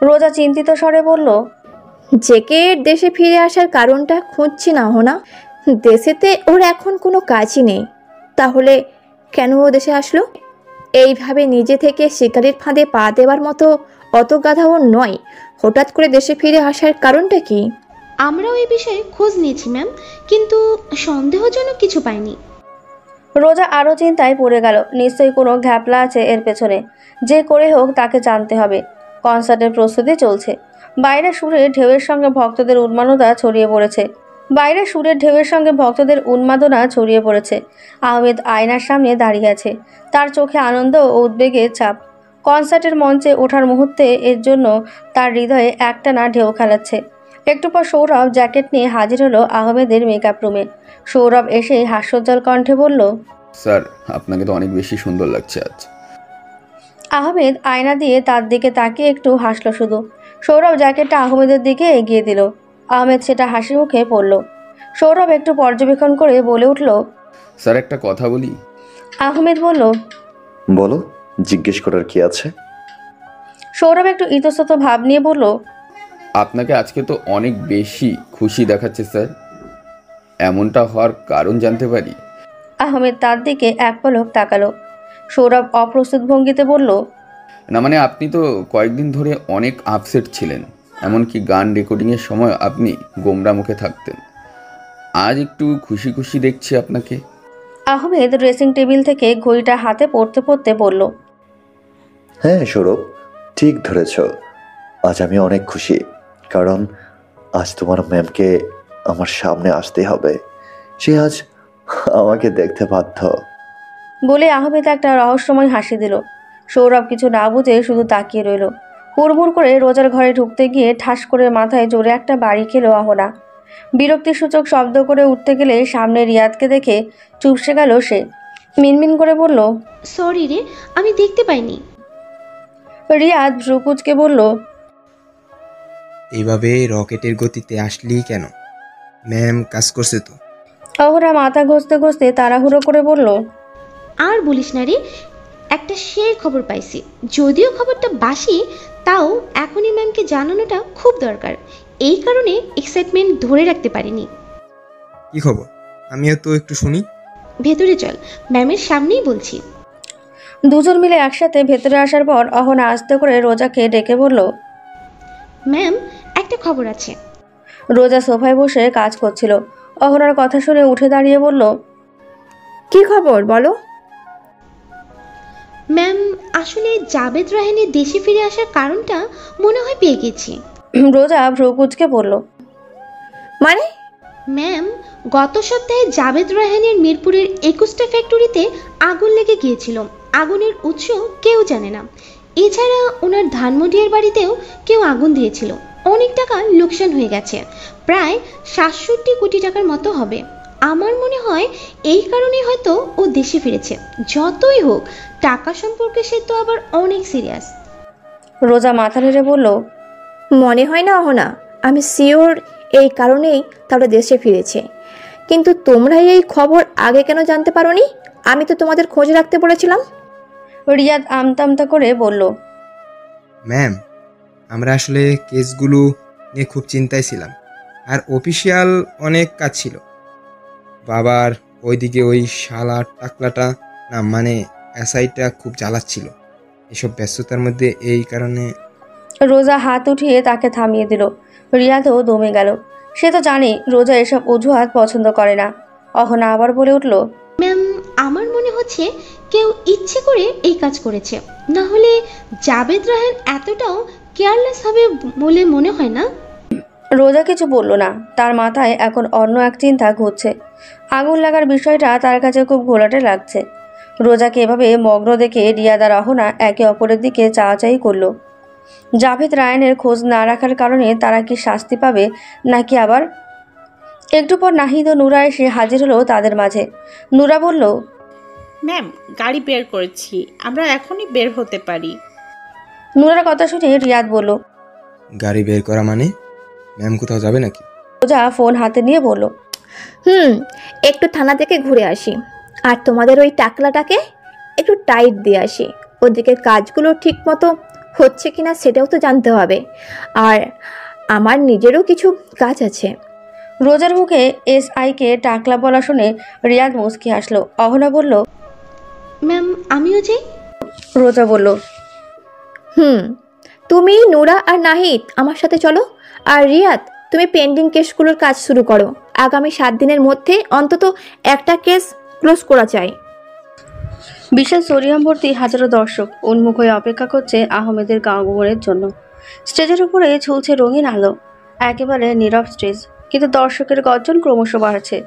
রোজা চিন্তিত স্বরে বলল, জেকে দেশে ফিরে আসার কারণটা খুঁজছি না, না? দেশেতে ওর এখন কোনো কাজই নেই, তাহলে কেন ও দেশে আসলো? এইভাবে নিজে থেকে শিকারির ফাঁদে পা দেওয়ার মতো অত গাধা ও নয়। হঠাৎ করে দেশে ফিরে আসার কারণটা কি? আমরাও এই বিষয়ে খোঁজ নিয়েছি ম্যাম, কিন্তু সন্দেহজনক কিছু পাইনি। রোজা আরও চিন্তায় পড়ে গেল। নিশ্চয়ই কোনো ঘ্যাপলা আছে এর পেছনে, যে করে হোক তাকে জানতে হবে। কনসার্টের প্রস্তুতি চলছে। বাইরে সুরের ঢেউয়ের সঙ্গে ভক্তদের উন্মাদনা ছড়িয়ে পড়েছে। আহমেদ আয়নার সামনে দাঁড়িয়ে আছে, তার চোখে আনন্দ ও উদ্বেগের ছাপ। কনসার্টের মঞ্চে ওঠার মুহূর্তে এর জন্য তার হৃদয়ে একটানা ঢেউ খেলাচ্ছে। একটু পর সৌরভ জ্যাকেট নিয়ে হাজির হলো আহমেদের মেকআপ রুমে। সৌরভ এসে হাস্যোজ্জ্বল কণ্ঠে বলল, স্যার, আপনাকে তো অনেক বেশি সুন্দর লাগছে আজ। আহমেদ আয়না দিয়ে তার দিকে তাকিয়ে একটু হাসল শুধু। সৌরভ জ্যাকেটটা আহমেদের দিকে এগিয়ে দিল। আহমেদ সেটা হাসি মুখে পড়ল। সৌরভ একটু পর্যবেক্ষণ করে বলে উঠল, স্যার, একটা কথা বলি। আহমেদ বলল, বলো, জিজ্ঞেস করার কি আছে? সৌরভ একটু ইতস্তত ভাব নিয়ে বলল, আপনাকে আজকে তো অনেক বেশি খুশি দেখাচ্ছে স্যার, এমনটা হওয়ার কারণ জানতে পারি? আহমেদ তার দিকে এক পলক তাকালো। সৌরভ অপ্রস্তুত ভঙ্গিতে বলল, না মানে আপনি তো কয়েকদিন ধরে অনেক আপসেট ছিলেন, এমনকি গান রেকর্ডিংয়ের সময় আপনি গোমরা মুখে থাকতেন। আজ একটু খুশি খুশি দেখছি আপনাকে। আহমেদ ড্রেসিং টেবিল থেকে ঘড়িটা হাতে পড়তে পড়তে বলল, হ্যাঁ সৌরভ, ঠিক ধরেছ। আজ আমি অনেক খুশি, কারণ আজ তোমার ম্যামকে আমার সামনে আসতে হবে। সে আজ আমাকে দেখতে বাধ্য। বলে আহমেদ একটা রহস্যময় হাসি দিল। সৌরভ কিছু না বুঝে শুধু তাকিয়ে রইল। হুড়মুড় করে রোজার ঘরে ঢুকতে গিয়ে ঠাস করে মাথায় জোরে একটা বাড়ি খেলো অহনা। বিরক্তিসূচক শব্দ করে উঠতে গেলে সামনে রিয়াদকে দেখে চুপসে গেল সে। মিনমিন করে বলল, সরি রে, আমি দেখতে পাইনি। রিয়াদ ভ্রুকুচকে বলল, এইভাবে রকেটের গতিতে আসলি কেন? ম্যাম কাজ করছে তো। অহনা মাথা ঘষতে ঘষতে তাড়াহুড়ো করে বলল, আর বলিস না রে, একটা সেই খবর পাইছি। যদিও খবরটা বাসি, তাও এখনই ম্যামকে জানানোটা খুব দরকার। এই কারণে এক্সাইটমেন্ট ধরে রাখতে পারিনি। কি খবর? আমিও তো একটু শুনি। ভেতরে চল, ম্যামের সামনেই বলছি। দুজন মিলে একসাথে ভেতরে আসার পর অহনা আস্তে করে রোজাকে ডেকে বলল, ম্যাম, একটা খবর আছে। রোজা সোফায় বসে কাজ করছিল। অহনার কথা শুনে উঠে দাঁড়িয়ে বলল, কি খবর বলো? ম্যাম, আসলে জাবেদ রাহানের দেশে ফিরে আসার কারণটা মনে হয় পেয়ে গেছি। রোজা ভ্রু কুঁচকে বলল, মানে? ম্যাম, গত সপ্তাহে জাবেদ রাহানের মিরপুরের 21টা ফ্যাক্টরিতে আগুন লেগে গিয়েছিল। আগুনের উৎস কেউ জানে না। এছাড়া ওনার ধানমন্ডিয়ার বাড়িতেও কেউ আগুন দিয়েছিল। অনেক টাকা লোকসান হয়ে গেছে, প্রায় 67 কোটি টাকার মতো হবে। আমার মনে হয় এই কারণে হয়তো ও দেশে ফিরেছে। যতই হোক, টাকা সম্পর্কে সে তো আবার অনেক সিরিয়াস। রোজা মাথা নেড়ে বলল, মনে হয় না অহনা, আমি শিওর এই কারণেই তারা দেশে ফিরেছে। কিন্তু তোমরা এই খবর আগে কেন জানতে পারোনি? আমি তো তোমাদের খোঁজ রাখতে বলেছিলাম। রিয়াদ আমতা আমতা করে বলল, ম্যাম, আমরা আসলে কেসগুলো নিয়ে খুব চিন্তায় ছিলাম, আর অফিসিয়াল অনেক কাজ ছিল। বাবার ওইদিকে ওই শালা টাকলাটা, না মানে এসআইটা খুব জ্বালাচ্ছিল। এসব ব্যস্ততার মধ্যে এই কারণে। রোজা হাত উঠিয়ে তাকে থামিয়ে দিল। রিয়াদও দমে গেল। সে তো জানে রোজা এসব অজুহাত পছন্দ করে না। অহনা আবার বলে উঠল, ম্যাম, আমার মনে হচ্ছে কেউ ইচ্ছে করে এই কাজ করেছে। না হলে জাবেদ রাহান এতটাও কেয়ারলেস হবে বলে মনে হয় না। রোজা কিছু বলল না। তার মাথায় এখন অন্য এক চিন্তা ঘুরছে। আগুন লাগার বিষয়টা তার কাছে খুব ঘোলাটে লাগছে। রোজাকে এভাবে মগ্ন দেখে রিয়াদ আর অহনা একে অপরের দিকে চাওয়াচাই করলো। জাভেদ রায়ানের খোঁজ না রাখার কারণে তারা কি শাস্তি পাবে, নাকি আবার? একটু পর নাহিদ ও নুরা এসে হাজির হলো তাদের মাঝে। নুরা বলল, ম্যাম, গাড়ি বের করেছি, আমরা এখনই বের হতে পারি। নুরার কথা শুনে রিয়াদ বলল, গাড়ি বের করা মানে? ম্যাম কোথাও যাবে নাকি? রোজা ফোন হাতে নিয়ে বলল, একটু থানা থেকে ঘুরে আসি, আর তোমাদের ওই টাকলাটাকে একটু টাইট দিয়ে আসি। ওদিকে কাজগুলো ঠিক মতো হচ্ছে কিনা সেটাও তো জানতে হবে, আর আমার নিজেরও কিছু কাজ আছে। রোজার মুখে এসআইকে টাকলা বলা শুনে রিয়াদ মুচকি হাসলো। অহনা বলল, ম্যাম, আমিও যাই। রোজা বলল, তুমি, নুরা আর নাহিদ আমার সাথে চলো। আর রিয়াদ, তুমি পেন্ডিং কেসগুলোর কাজ শুরু করো। আগামী 7 দিনের মধ্যে অন্তত একটা কেস ক্লোজ করা চাই। বিশাল সোডিয়াম ভর্তি হাজারো দর্শক উন্মুখ হয়ে অপেক্ষা করছে আহমেদের আগমনের জন্য। স্টেজের উপরে ঝুলছে রঙিন আলো। একেবারে নীরব স্টেজ, কিন্তু দর্শকের গর্জন ক্রমশ বাড়ছে।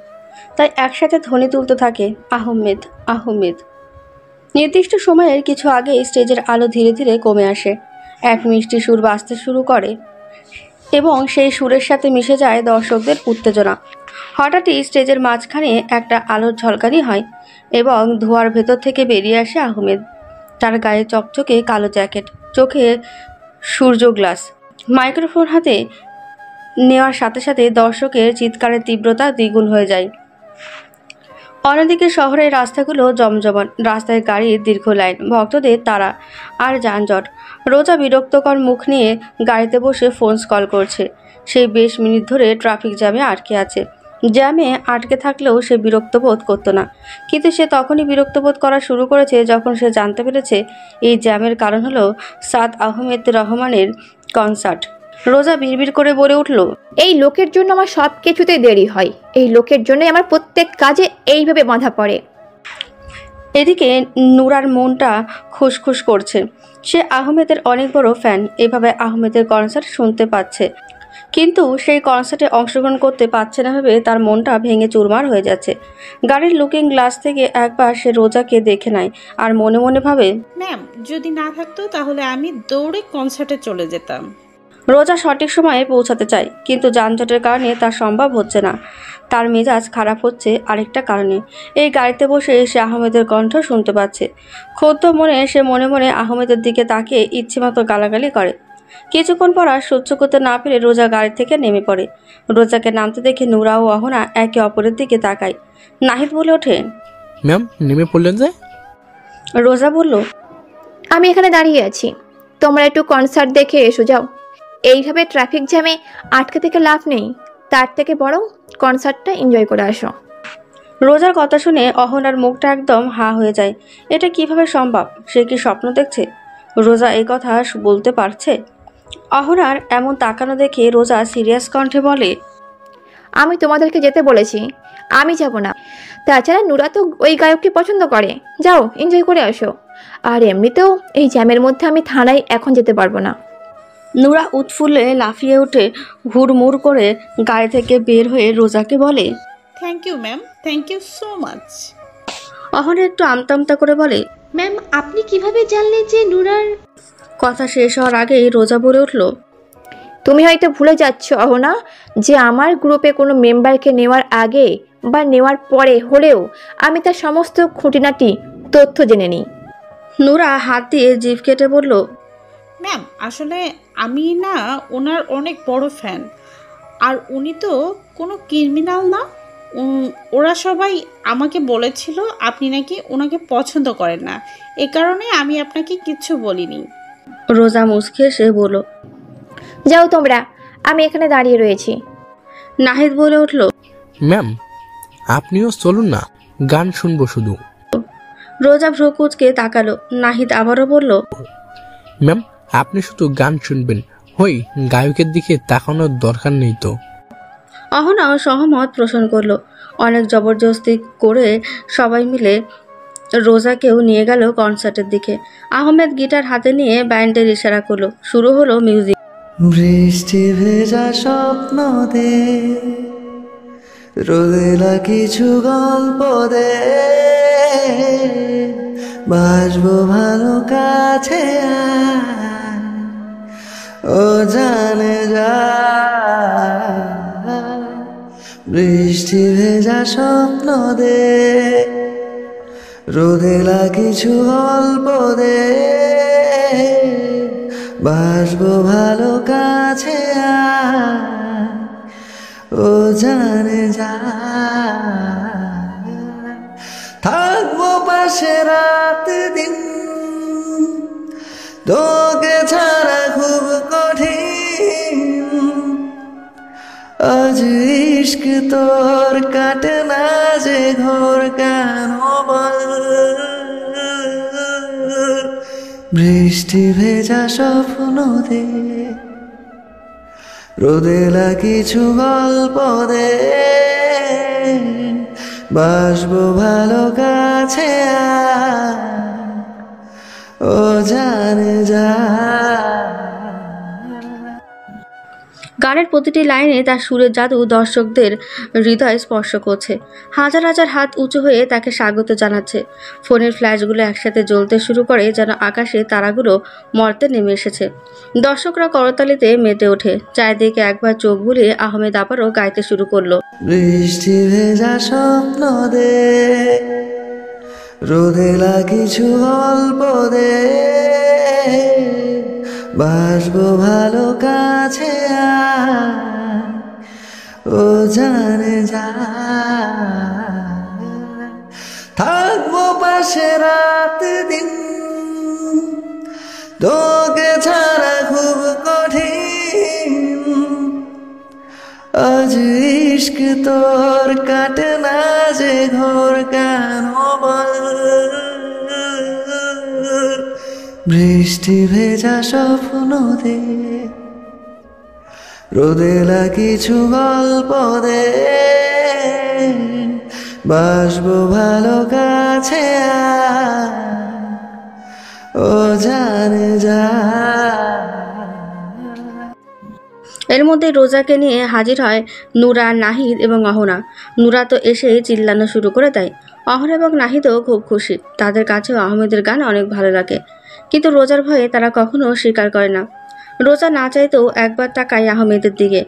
তাই একসাথে ধ্বনি তুলতে থাকে, আহমেদ আহমেদ। নির্দিষ্ট সময়ের কিছু আগে স্টেজের আলো ধীরে ধীরে কমে আসে। এক মিষ্টি সুর বাজতে শুরু করে এবং সেই সুরের সাথে মিশে যায় দর্শকদের উত্তেজনা। হঠাৎই স্টেজের মাঝখানে একটা আলোর ঝলকানি হয় এবং ধোঁয়ার ভেতর থেকে বেরিয়ে আসে আহমেদ। তার গায়ে চকচকে কালো জ্যাকেট, চোখে সূর্য গ্লাস। মাইক্রোফোন হাতে নেওয়ার সাথে সাথে দর্শকের চিৎকারের তীব্রতা দ্বিগুণ হয়ে যায়। অন্যদিকে শহরের রাস্তাগুলো জমজমাট। রাস্তায় গাড়ির দীর্ঘ লাইন, ভক্তদের তাড়া আর যানজট। রোজা বিরক্তকর মুখ নিয়ে গাড়িতে বসে ফোন কল করছে। সেই বেশ মিনিট ধরে ট্রাফিক জ্যামে আটকে আছে। জ্যামে আটকে থাকলেও সে বিরক্ত বোধ করতো না, কিন্তু সে তখনই বিরক্ত বোধ করা শুরু করেছে যখন সে জানতে পেরেছে এই জ্যামের কারণ হলো সাদ আহমেদ রহমানের কনসার্ট। রোজা বিড়বিড় করে বলে উঠল, এই লোকের জন্য আমার সব কিছুতে দেরি হয়। এই লোকের জন্যই আমার প্রত্যেক কাজে এইভাবে বাধা পড়ে। এদিকে নুরার মনটা খুশখুশ করছে। সে আহমেদের অনেক বড় ফ্যান। এভাবে আহমেদের কনসার্ট শুনতে পাচ্ছে, কিন্তু সেই কনসার্টে অংশগ্রহণ করতে পারছে না ভেবে তার মনটা ভেঙে চুরমার হয়ে যাচ্ছে। গাড়ির লুকিং গ্লাস থেকে একবার সে রোজাকে দেখে নেয় আর মনে মনে ভাবে, ম্যাম, যদি না থাকতো তাহলে আমি দৌড়ে কনসার্টে চলে যেতাম। রোজা সঠিক সময়ে পৌঁছাতে চায়, কিন্তু যানজটের কারণে তা সম্ভব হচ্ছে না। তার মেজাজ খারাপ হচ্ছে আরেকটা কারণে। এই গাড়িতে বসে সে আহমেদের কণ্ঠ শুনতে পাচ্ছে। ক্ষুব্ধ মনে সে মনে মনে আহমেদের দিকে তাকিয়ে ইচ্ছেমতো গালাগালি করে। কিছুক্ষণ পর আর সহ্য করতে না পেরে রোজা গাড়ি থেকে নেমে পড়ে। রোজাকে নামতে দেখে নুরা ও অহনা একে অপরের দিকে তাকায়। নাহিদ বলে ওঠে, ম্যাম নেমে পড়লেন যে? রোজা বলল, আমি এখানে দাঁড়িয়ে আছি, তোমরা একটু কনসার্ট দেখে এসো যাও। এইভাবে ট্রাফিক জ্যামে আটকে থেকে লাভ নেই, তার থেকে বরং কনসার্টটা এনজয় করে আসো। রোজার কথা শুনে অহনার মুখটা একদম হা হয়ে যায়। এটা কিভাবে সম্ভব? সে কি স্বপ্ন দেখছে? রোজা এই কথা বলতে পারছে? অহনার এমন তাকানো দেখে রোজা সিরিয়াস কণ্ঠে বলে, আমি তোমাদেরকে যেতে বলেছি, আমি যাব না। তাছাড়া নুরা তো ওই গায়ককে পছন্দ করে, যাও এনজয় করে আসো। আর এমনিতেও এই জ্যামের মধ্যে আমি থানায় এখন যেতে পারবো না। নুরা উৎফুল্লে লাফিয়ে উঠে হুড়মুড় করে গাড়ি থেকে বের হয়ে রোজাকে বলে, thank you ma'am, thank you so much. Ahana একটু আমতা করে বলে, ম্যাম আপনি কিভাবে জানলেন যে নুরার? কথা শেষ হওয়ার আগেই রোজা বলে উঠল, তুমি হয়তো ভুলে যাচ্ছ অহনা, যে আমার গ্রুপে কোনো মেম্বারকে নেওয়ার আগে বা নেওয়ার পরে হলেও আমি তার সমস্ত খুঁটিনাটি তথ্য জেনে নিই। নুরা হাত দিয়ে জিভ কেটে বলল, ম্যাম আসলে আমি না ওনার অনেক বড় ফ্যান, আর উনি তো কোনো ক্রিমিনাল না। ওরা সবাই আমাকে বলেছিল আপনি নাকি ওনাকে পছন্দ করেন না, এ কারণে আমি আপনাকে কিচ্ছু বলিনি। রোজা মুচকে এসে বলল, যাও তোমরা, আমি এখানে দাঁড়িয়ে রয়েছি। নাহিদ বলে উঠল, ম্যাম আপনিও চলুন না, গান শুনবো শুধু। রোজা ভ্রুকুচকে তাকালো। নাহিদ আবারও বলল, ম্যাম আপনি শুধু গান শুনবেন, হই গায়কের দিকে তাকানোর দরকার নেই তো। অহনাও সহমত পোষণ করলো। অনেক জবরদস্তি করে সবাই মিলে রোজাকেও নিয়ে গেল কনসার্টের দিকে। আহমেদ গিটার হাতে নিয়ে ব্যান্ডের ইশারা করলো। শুরু হলো মিউজিক। বৃষ্টি ভেজা স্বপ্ন দে, রোদেলা কিছু গল্প দে, বাসবো ভালো কাছে আয়, ও জানে যা। বৃষ্টি ভেজা স্বপ্ন দে, রোদেলা কিছু গল্প দে, বাসবো ভালো কাছে আয়, ও জানে যা। থাকবো পাশে রাত দিন, তোকে ছাড়া খুব কঠিন, আজ ইশক তোর কাটে না যে ঘোর কেন বল। বৃষ্টি ভেজা স্বপ্ন দে, রোদেলা কিছু গল্প দে, বাসবো ভালো কাছে আয়, ও জানে যা। গানের প্রতিটি লাইনে তার সুরের জাদু দর্শকদের হৃদয় স্পর্শ করছে। হাজার হাজার হাত উঁচু হয়ে তাকে স্বাগত জানাচ্ছে। ফোনের ফ্ল্যাশগুলো একসাথে জ্বলতে শুরু করে, যেন আকাশে তারাগুলো মর্তে নেমে এসেছে। দর্শকরা করতালিতে মেতে ওঠে। চারিদিকে একবার চোখ বুলিয়ে আহমেদ আবারও গাইতে শুরু করলো। বৃষ্টি ভেজা স্বপ্ন দে, রোদেলা কিছু গল্প দে, বাসবো ভালো কাছে আয়, ও জানে যা। থাকবো পাশে রাত দিন, তোকে ছাড়া খুব কঠিন, আজ ইশক তোর কাটে না যে ঘোর কেন বল। বৃষ্টি ভেজা স্বপ্ন দে, রোদেলা কিছু গল্প দে, বাসবো ভালো কাছে আয়, ও জানে যা। এর মধ্যে রোজাকে নিয়ে হাজির হয় নুরা, নাহিদ এবং অহনা। নুরা তো এসেই চিল্লানো শুরু করে দেয়। অহনা এবং নাহিদও খুব খুশি। তাদের কাছেও আহমেদের গান অনেক ভালো লাগে, কিন্তু রোজার ভয়ে তারা কখনো স্বীকার করে না। রোজা না চাইতেও একবার তাকায় আহমেদের দিকে।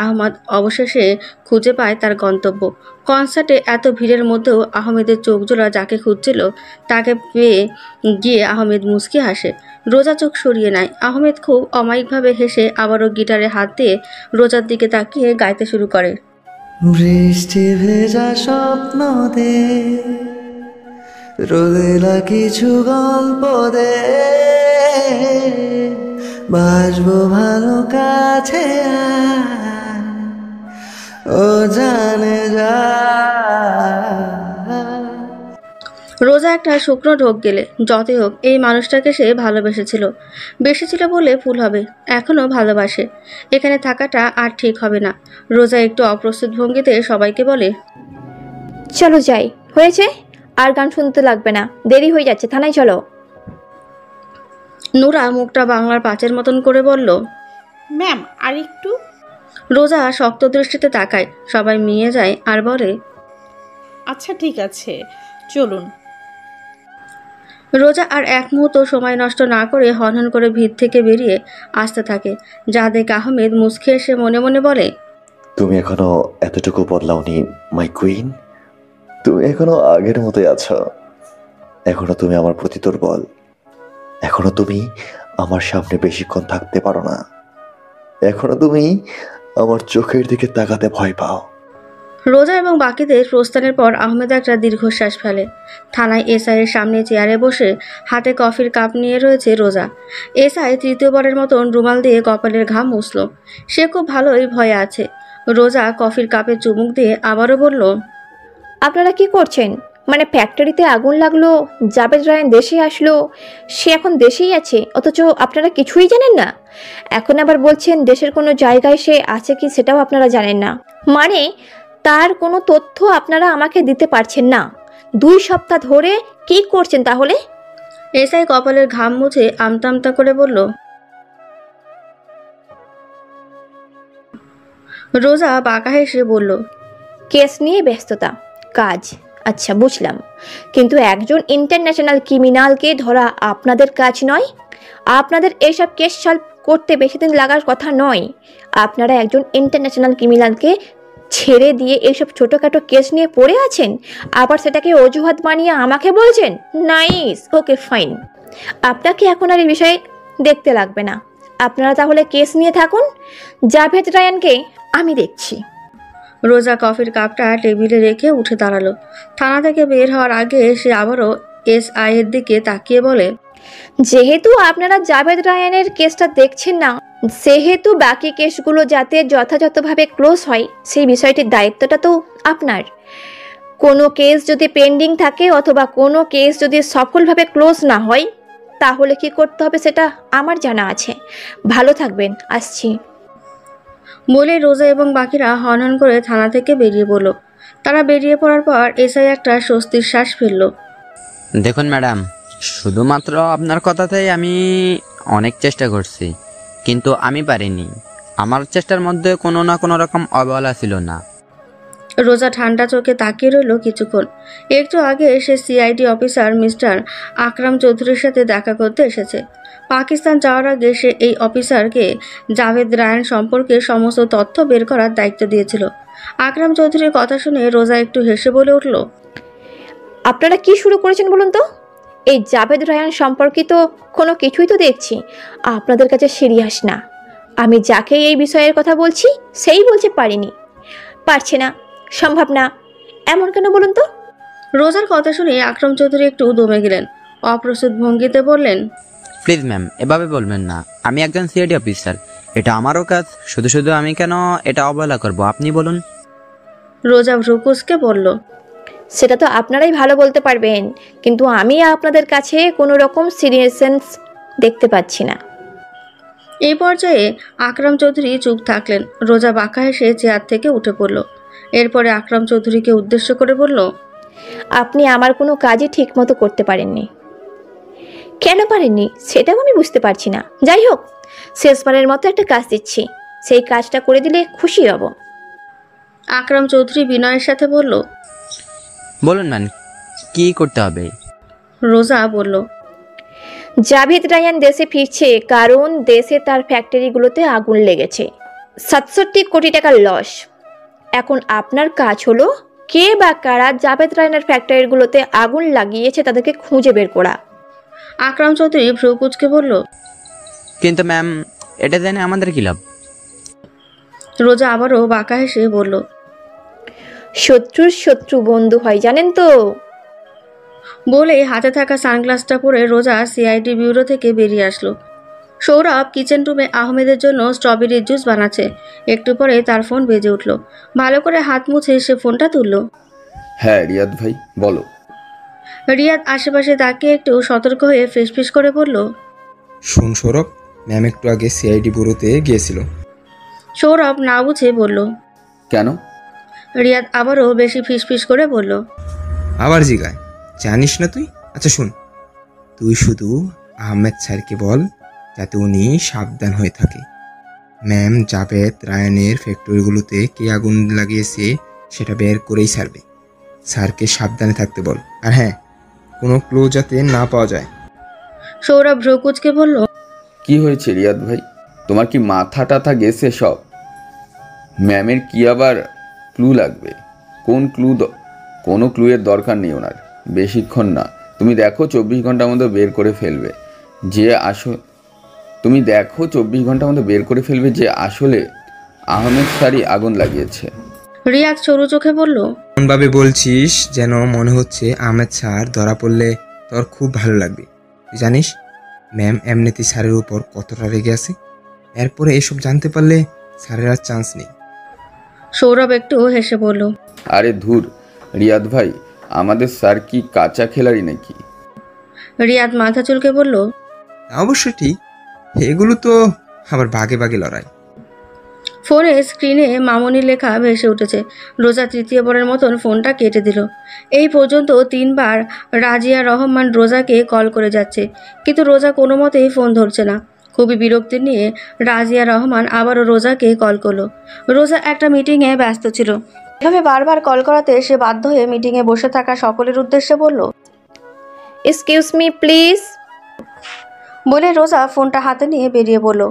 আহমদ অবশেষে খুঁজে পায় তার গন্তব্য। কনসার্টে এত ভিড়ের মধ্যেও আহমেদের চোখজোড়া যাকে খুঁজছিল তাকে পেয়ে গিয়ে আহমেদ মুচকি হাসে। রোজা চোখ সরিয়ে নেয়। আহমেদ খুব অমায়িকভাবে হেসে আবারও গিটারে হাত দিয়ে রোজার দিকে তাকিয়ে গাইতে শুরু করে। বৃষ্টি ভেজা স্বপ্ন দে, রোদেলা কিছু গল্প দে, বাসবো ভালো কাছে আয়, ও জানে যা। রোজা একটা শুকনো ঢোক গেলে, যতই হোক এই মানুষটাকে সে ভালোবেসেছিল। বেসেছিল বলে ভুল হবে, এখনো ভালোবাসে। এখানে থাকাটা আর ঠিক হবে না। রোজা একটু অপ্রস্তুত ভঙ্গিতে সবাইকে বলে, চলো যাই, হয়েছে, আর গান শুনতে লাগবে না, দেরি হয়ে যাচ্ছে, থানায় চলো। নুরা মুখটা বাংলার পাঁচের মতন করে বলল, ম্যাম আর একটু। রোজা শক্ত দৃষ্টিতে তাকায়। সবাই মিয়ে যায় আর বলে, আচ্ছা ঠিক আছে, চলুন। রোজা আর এক মুহূর্ত সময় নষ্ট না করে হনহন করে ভিড় থেকে বেরিয়ে আসতে থাকে। যা দেখে আহমেদ মুচকি এসে মনে মনে বলে, তুমি এখনো এতটুকু বদলাওনি মাই কুইন। তুমি এখনো আগের মতোই আছো। এখনো তুমি আমার প্রতি দুর্বল। এখনো তুমি আমার সামনে বেশিক্ষণ থাকতে পারো না। এখনো তুমি আমার চোখের দিকে তাকাতে ভয় পাও। রোজা এবং বাকিদের প্রস্থানের পর আহমেদ একটা দীর্ঘশ্বাস ফেলে। থানায় এসআই এর সামনে চেয়ারে বসে হাতে কফির কাপ নিয়ে রয়েছে রোজা। এসআই তৃতীয়বারের মতন রুমাল দিয়ে কপালের ঘাম মুছল। সে খুব ভালোই ভয়ে আছে। রোজা কফির কাপে চুমুক দিয়ে আবারও বলল, আপনারা কি করছেন? মানে ফ্যাক্টরিতে আগুন লাগলো, জাভেদ রায়ান দেশে আসলো, সে এখন দেশেই আছে, অথচ আপনারা কিছুই জানেন না। এখন আবার বলছেন দেশের কোনো জায়গায় সে আছে কি সেটাও আপনারা জানেন না। মানে তার কোনো তথ্য আপনারা আমাকে দিতে পারছেন না। 2 সপ্তাহ ধরে কি করছেন তাহলে? এসআই কপালের ঘাম মুছে আমতা আমতা করে বলল। রোজা বাঁকা হেসে বলল, কেস নিয়ে ব্যস্ততা, কাজ। আচ্ছা বুঝলাম, কিন্তু একজন ইন্টারন্যাশনাল ক্রিমিনালকে ধরা আপনাদের কাজ নয়। আপনাদের এইসব কেস সলভ করতে বেশি দিন লাগার কথা নয়। আপনারা একজন ইন্টারন্যাশনাল ক্রিমিনালকে ছেড়ে দিয়ে এইসব ছোটোখাটো কেস নিয়ে পড়ে আছেন, আবার সেটাকে অজুহাত বানিয়ে আমাকে বলছেন। নাইস, ওকে ফাইন, আপনাকে এখন আর এই বিষয়ে দেখতে লাগবে না। আপনারা তাহলে কেস নিয়ে থাকুন, জাভেদ রায়ানকে আমি দেখছি। রোজা কফির কাপটা টেবিলে রেখে উঠে দাঁড়ালো। থানা থেকে বের হওয়ার আগে সে আবারও এসআই এর দিকে তাকিয়ে বলে, যেহেতু আপনারা জাভেদ রায়ানের কেসটা দেখছেন না, সেহেতু বাকি কেসগুলো যাতে যথাযথভাবে ক্লোজ হয় সেই বিষয়টির দায়িত্বটা তো আপনার। কোনো কেস যদি পেন্ডিং থাকে অথবা কোনো কেস যদি সফলভাবে ক্লোজ না হয়, তাহলে কি করতে হবে সেটা আমার জানা আছে। ভালো থাকবেন, আসছি। বলে রোজা এবং বাকিরা হনহন করে থানা থেকে বেরিয়ে পড়ল। তারা বেরিয়ে পড়ার পর এসআই একটা স্বস্তির শ্বাস ফেলল। দেখুন ম্যাডাম, শুধুমাত্র আপনার কথাতেই আমি অনেক চেষ্টা করছি, কিন্তু আমি পারিনি। আমার চেষ্টার মধ্যে কোনো না কোনো রকম অবহেলা ছিল না। রোজা ঠান্ডা চোখে তাকিয়ে রইল কিছুক্ষণ। একটু আগে সে সিআইডি অফিসার মিস্টার আকরাম চৌধুরীর সাথে দেখা করতে এসেছে। পাকিস্তান যাওয়ার আগে সে এই অফিসারকে জাভেদ রায়ান সম্পর্কে সমস্ত তথ্য বের করার দায়িত্ব দিয়েছিল। আকরাম চৌধুরীর কথা শুনে রোজা একটু হেসে বলে উঠল, আপনারা কি শুরু করেছেন বলুন তো? এই জাভেদ রায়ান সম্পর্কিত কোনো কিছুই তো দেখছি আপনাদের কাছে সিরিয়াস না। আমি যাকে এই বিষয়ের কথা বলছি সেই বলছে পারিনি, পারছে না, সম্ভব না। এমন কেন বলুন তো? রোজার কথা শুনে আকরাম চৌধুরী একটু দমে গেলেন। অপ্রস্তুত ভঙ্গিতে বললেন, প্লিজ ম্যাম, এভাবে বলবেন না। আমি একজন সিআইডি অফিসার, এটা আমারও কাজ। শুধু শুধু আমি কেন এটা অবহেলা করব, আপনি বলুন। রোজা ভ্রুকুচকে বলল, সেটা তো আপনারাই ভালো বলতে পারবেন, কিন্তু আমি আপনাদের কাছে কোনো রকম সিরিয়াসনেস দেখতে পাচ্ছি না। এই পর্যায়ে আকরাম চৌধুরী চুপ থাকলেন। রোজা বাঁকা হেসে চেয়ার থেকে উঠে পড়ল। এরপরে আকরাম চৌধুরীকে উদ্দেশ্য করে বলল, আপনি আমার কোনো কাজই ঠিক মতো করতে পারেননি। কেন পারেননি সেটাও আমি বুঝতে পারছি না। যাই হোক, শেষবারের মতো একটা কাজ দিচ্ছি, সেই কাজটা করে দিলে খুশি হব। আকরাম চৌধুরী বিনয়ের সাথে বলল, বলুন ম্যাম, কি করতে হবে? রোজা বলল, জাভেদ রায়ান দেশে ফিরছে কারণ দেশে তার ফ্যাক্টরিগুলোতে আগুন লেগেছে। 67 কোটি টাকার লস। এখন আপনার কাজ হলো কে বা কারা জাভেদ রায়নার ফ্যাক্টরিগুলোতে আগুন লাগিয়েছে তাদেরকে খুঁজে বের করা। আকরাম চৌধুরী ভ্রু কুঁচকে বলল। কিন্তু ম্যাম, এটা জেনে আমাদের কি লাভ? রোজা আবারও বাঁকা হেসে বলল, শত্রুর শত্রু বন্ধু হয় জানেন তো। বলে হাতে থাকা সানগ্লাসটা পরে রোজা সিআইডি ব্যুরো থেকে বেরিয়ে আসলো। সৌরভ কিচেন রুমে আহমেদের জন্য স্ট্রবেরি জুস বানাচ্ছে। একটু পরে তার ফোন বেজে উঠল। ভালো করে হাত মুছে সে ফোনটা তুলল। হ্যাঁ রিয়াদ ভাই, বলো। রিয়াদ আশেপাশে তাকিয়ে একটু সতর্ক হয়ে ফিসফিস করে বলল, শোন সৌরভ, ম্যাম একটু আগে সিআইডি ব্যুরোতে গিয়েছিল। সৌরভ না বুঝে বলল, কেন? রিয়াদ আবারও বেশি ফিসফিস করে বলল, আবার জিগায়, জানিস না তুই? আচ্ছা শুন, তুই শুধু আহমেদ স্যারকে বল যাতে উনি সাবধান হয়ে থাকে। ম্যাম জাভেদ রায়ানের ফ্যাক্টরিগুলোতে কে আগুন লাগিয়েছে সেটা বের করেই ছাড়বে। স্যারকে সাবধানে থাকতে বল। আর হ্যাঁ, কোনো ক্লু যাতে না পাওয়া যায়। সৌরভ ভ্রু কুঁচকে বলল, কি হয়েছে রিয়াদ ভাই? তোমার কি মাথা টাথা গেছে সব? ম্যামের কি আবার ক্লু লাগবে? কোনো ক্লুয়ের দরকার নেই ওনার, বেশিক্ষণ না। তুমি দেখো 24 ঘন্টার মধ্যে বের করে ফেলবে যে আসলে আহমেদ স্যারই আগুন লাগিয়েছে। রিয়াদ সরু চোখে বলল, এমনভাবে বলছিস যেন মনে হচ্ছে আহমেদ স্যার ধরা পড়লে তোর খুব ভালো লাগবে। তুই জানিস ম্যাম এমনিতেই স্যারের উপর কতটা রেগে আছে? এরপরে এসব জানতে পারলে স্যারের আর চান্স নেই। সৌরভ একটু হেসে বলল, আরে ধুর রিয়াদ ভাই, আমাদের স্যার কি কাঁচা খেলাড়ি নাকি? রিয়াদ মাথা চুলকে বলল, অবশ্য ঠিক, এগুলো তো আবার বাগে বাগে লড়াই। ফোনে স্ক্রিনে মামনির লেখা ভেসে উঠেছে। রোজা তৃতীয়বারের মতন ফোনটা কেটে দিল। এই পর্যন্ত 3 বার রাজিয়া রহমান রোজাকে কল করে যাচ্ছে, কিন্তু রোজা কোনো মতেই ফোন ধরছে না। খুবই বিরক্তি নিয়ে রাজিয়া রহমান আবারও রোজাকে কল করলো। রোজা একটা মিটিংয়ে ব্যস্ত ছিল। এভাবে বারবার কল করাতে সে বাধ্য হয়ে মিটিংয়ে বসে থাকা সকলের উদ্দেশ্যে বলল, এক্সকিউজ মি প্লিজ। বলে রোজা ফোনটা হাতে নিয়ে বেরিয়ে পড়ল।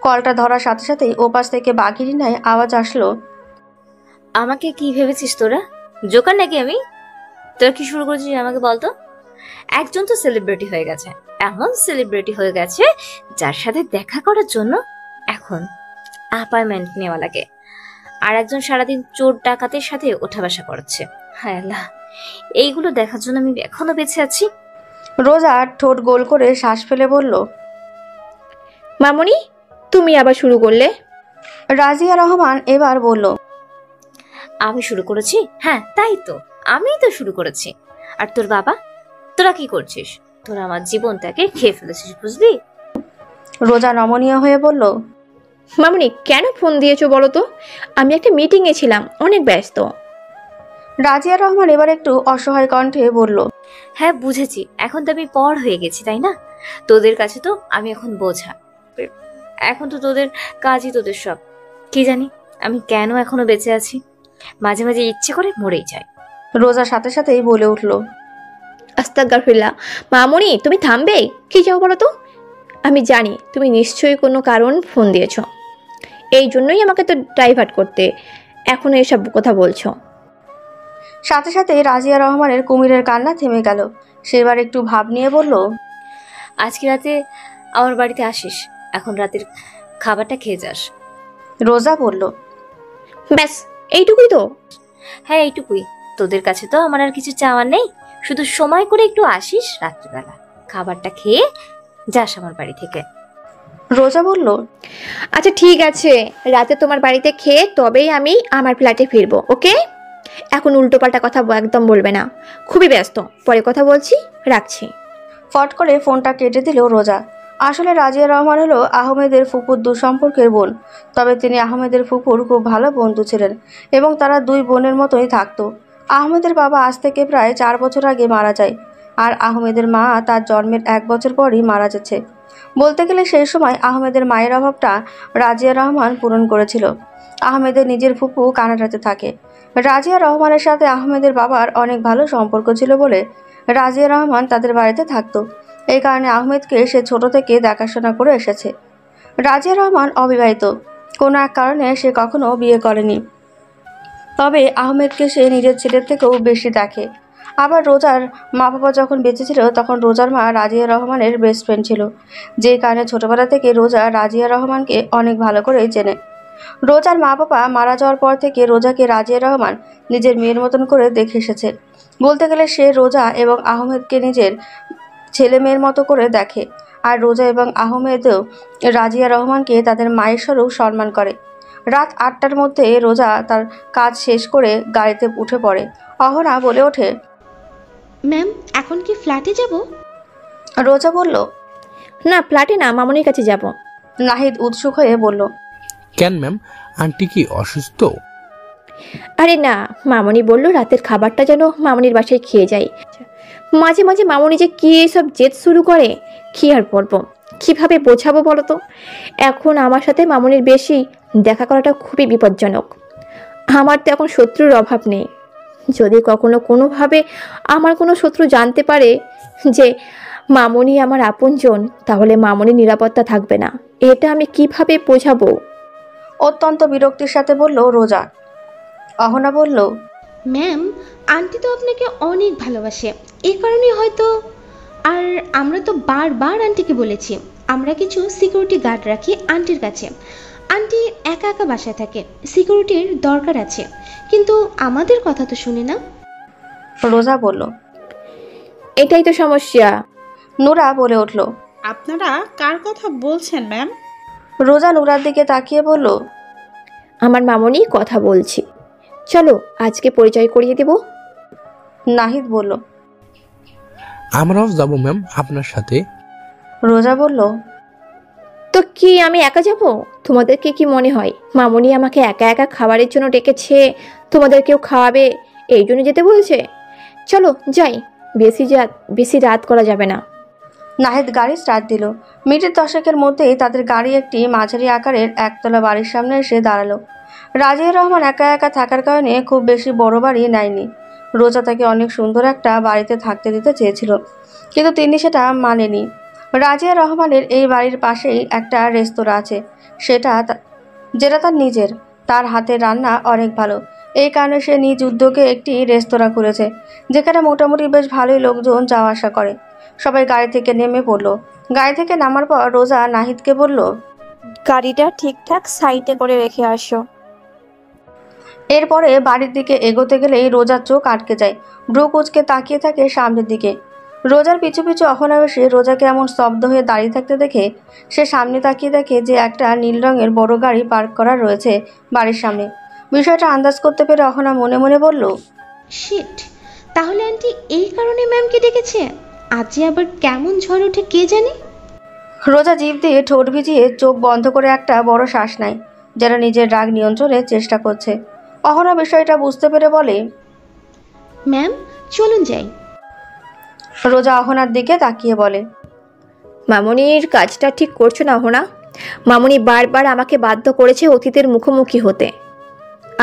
কলটা ধরার সাথে সাথেই ওপাশ থেকে বাঘিরি নাই আওয়াজ আসলো, আমাকে কি ভেবেছিস তোরা? জোকার নাকি আমি? তোরা কি শুরু করেছিস আমাকে বলতো? একজন তো সেলিব্রিটি হয়ে গেছে, এমন সেলিব্রিটি হয়ে গেছে যার সাথে দেখা করার জন্য এখন অ্যাপয়েন্টমেন্ট নেওয়া লাগে। আর একজন সারাদিন চোর ডাকাতের সাথে ওঠা বসা করছে। হায় আল্লাহ, এইগুলো দেখার জন্য আমি এখনো বেঁচে আছি। রোজা ঠোঁট গোল করে শ্বাস ফেলে বলল, মামনি তুমি আবার শুরু করলে? রাজিয়া রহমান এবার বলল, আমি শুরু করেছি? হ্যাঁ তাই তো, আমিই তো শুরু করেছি। আর তোর বাবা, তোরা কি করছিস? তোরা আমার জীবনটাকে খেয়ে ফেলেছিস, বুঝলি? রোজা নমনীয় হয়ে বলল, মামনি কেন ফোন দিয়েছো বলো তো? আমি একটা মিটিংয়ে ছিলাম, অনেক ব্যস্ত। রাজিয়া রহমান এবার একটু অসহায় কণ্ঠে বলল, হ্যাঁ বুঝেছি, এখন তো আমি পর হয়ে গেছি তাই না? তোদের কাছে তো আমি এখন বোঝা। এখন তো তোদের কাজই তোদের সব। কি জানি আমি কেন এখনো বেঁচে আছি, মাঝে মাঝে ইচ্ছে করে মরেই যায়। রোজা সাথে সাথেই বলে উঠল, আস্তাগফিরুল্লাহ। মামনি তুমি থামবে? কি চাও বলো তো? আমি জানি তুমি নিশ্চয়ই কোনো কারণ ফোন দিয়েছ, এই জন্যই আমাকে তো ডাইভার্ট করতে এখন এইসব কথা বলছো। সাথে সাথে রাজিয়া রহমানের কুমিরের কান্না থেমে গেল। সেবার একটু ভাব নিয়ে বলল, আজকে রাতে আমার বাড়িতে আসিস, এখন রাতের খাবারটা খেয়ে যাস। রোজা বলল, ব্যাস এইটুকুই তো? হ্যাঁ এইটুকুই। তোদের কাছে তো আমার আর কিছু চাওয়ার নেই, শুধু সময় করে একটু আসিস, রাত্রিবেলা খাবারটা খেয়ে যাস আমার বাড়ি থেকে। রোজা বলল, আচ্ছা ঠিক আছে, রাতে তোমার বাড়িতে খেয়ে তবেই আমি আমার ফ্ল্যাটে ফিরবো, ওকে? এখন উল্টোপাল্টা কথা একদম বলবে না, খুবই ব্যস্ত, পরে কথা বলছি, রাখছি। ফট করে ফোনটা কেটে দিল রোজা। আসলে রাজিয়া রহমান হলো আহমেদের ফুপুর দুঃসম্পর্কের বোন, তবে তিনি আহমেদের ফুপুর খুব ভালো বন্ধু ছিলেন এবং তারা 2 বোনের মতোই থাকতো। আহমেদের বাবা আজ থেকে প্রায় 4 বছর আগে মারা যায়, আর আহমেদের মা তার জন্মের 1 বছর পরই মারা যাচ্ছে। বলতে গেলে সেই সময় আহমেদের মায়ের অভাবটা রাজিয়া রহমান পূরণ করেছিল। আহমেদের নিজের ফুপু কানাডাতে থাকে। রাজিয়া রহমানের সাথে আহমেদের বাবার অনেক ভালো সম্পর্ক ছিল বলে রাজিয়া রহমান তাদের বাড়িতে থাকতো। এই কারণে আহমেদকে সে ছোট থেকে দেখাশোনা করে এসেছে। রাজিয়া রহমান অবিবাহিত, কোনো এক কারণে সে কখনো বিয়ে করেনি, তবে আহমেদকে সে নিজের ছেলের থেকেও বেশি দেখে। আবার রোজার মা বাবা যখন বেঁচে ছিল তখন রোজার মা রাজিয়া রহমানের বেস্ট ফ্রেন্ড ছিল, যেই কারণে ছোটবেলা থেকে রোজা রাজিয়া রহমানকে অনেক ভালো করে চেনে। রোজার মা বাবা মারা যাওয়ার পর থেকে রোজাকে রাজিয়া রহমান নিজের মেয়ের মতন করে দেখে এসেছে। বলতে গেলে সে রোজা এবং আহমেদকে নিজের ছেলে মেয়ের মতো করে দেখে। আর রোজা এবং আহমেদও রাজিয়া রহমানকে তাদের মায়ের স্বরূপ সম্মান করে। রাত 8টার মধ্যে রোজা তার কাজ শেষ করে গাড়িতে উঠে পড়ে। অহনা বলে ওঠে, ম্যাম এখন কি ফ্ল্যাটে যাব? রোজা বলল, না ফ্ল্যাটে না, মামনির কাছে যাব। নাহিদ উৎসুক হয়ে বলল, কেন ম্যাম, আন্টি কি অসুস্থ? আরে না, মামনি বলল রাতের খাবারটা যেন মামনির বাসায় খেয়ে যাই। মাঝে মাঝে মামনি যে কি এসব জেদ শুরু করে, কি আর বলবো, কিভাবে বোঝাবো বলো তো। এখন আমার সাথে মামনির বেশি দেখা করাটা খুবই বিপজ্জনক। আমার তো এখন শত্রুর অভাব নেই। যদি কখনো কোনোভাবে আমার কোনো শত্রু জানতে পারে যে মামনি আমার আপনজন, তাহলে মামনির নিরাপত্তা থাকবে না। এটা আমি কিভাবে বোঝাবো? অত্যন্ত বিরক্তির সাথে বলল রোজা। অহনা বলল, ম্যাম আন্টি তো আপনাকে অনেক ভালোবাসে, এই কারণেই হয়তো। আর আমরা তো বারবার আন্টিকে বলেছি আমরা কিছু সিকিউরিটি গার্ড রাখি আন্টির কাছে। আন্টি একা একা বাসায় থাকে, সিকিউরিটির দরকার আছে, কিন্তু আমাদের কথা তো শুনে না। রোজা বলল, এটাই তো সমস্যা। নুরা বলে উঠল, আপনারা কার কথা বলছেন ম্যাম? রোজা নুরার দিকে তাকিয়ে বলল, আমার মামনি কথা বলছি, চলো আজকে পরিচয় করিয়ে দেব। নাহিদ বলল, আমরাও যাব ম্যাম আপনার সাথে। রোজা বলল, তো কি আমি একা যাব? তোমাদেরকে কি মনে হয় মামনি আমাকে একা একা খাবারের জন্য ডেকেছে, তোমাদেরকেও খাওয়াবে এই জন্য যেতে বলছে? চলো যাই, বেশি রাত করা যাবে না। নাহিদ গাড়ি স্টার্ট দিল। মিনিট 10-এর মধ্যেই তাদের গাড়ি একটি মাঝারি আকারের একতলা বাড়ির সামনে এসে দাঁড়ালো। রাজিয়া রহমান একা একা থাকার কারণে খুব বেশি বড় বাড়ি নেয়নি। রোজা তাকে অনেক সুন্দর একটা বাড়িতে থাকতে দিতে চেয়েছিল, কিন্তু তিনি সেটা মানেনি। রাজিয়া রহমানের এই বাড়ির পাশেই একটা রেস্তোরাঁ আছে, যেটা তার নিজের। তার হাতের রান্না অনেক ভালো, এই কারণে সে নিজ উদ্যোগে একটি রেস্তোরাঁ খুলেছে, যেখানে মোটামুটি বেশ ভালোই লোকজন যাওয়া আসা করে। সবাই গাড়ি থেকে নেমে পড়ল। গাড়ি থেকে নামার পর রোজা নাহিদকে বলল, গাড়িটা ঠিকঠাক সাইডে করে রেখে আসো। এরপরে বাড়ির দিকে এগোতে গেলেই রোজার চোখ আটকে যায়। ব্রু কুচকে তাকিয়ে থাকে সামনের দিকে। রোজার পিছু পিছু অহনা এসে রোজাকে এমন স্তব্ধ হয়ে দাঁড়িয়ে থাকতে দেখে সে সামনে তাকিয়ে দেখে যে একটা নীল রঙের বড় গাড়ি পার্ক করা রয়েছে বাড়ির সামনে। বিষয়টা আন্দাজ করতে পেরে অহনা মনে মনে বলল, শিট, তাহলে আন্টি এই কারণে ম্যামকে ডেকেছে। আজ যে আবার কেমন ঝড় ওঠে কে জানে। রোজা জিভ দিয়ে ঠোঁট ভিজিয়ে চোখ বন্ধ করে একটা বড় শ্বাস নেয়, যেন নিজের রাগ নিয়ন্ত্রণের চেষ্টা করছে। অহনা বিষয়টা বুঝতে পেরে বলে, ম্যাম চলুন যাই। রোজা অহনার দিকে তাকিয়ে বলে, মামনির কাজটা ঠিক করছো না অহনা। মামনি বারবার আমাকে বাধ্য করেছে অতীতের মুখোমুখি হতে,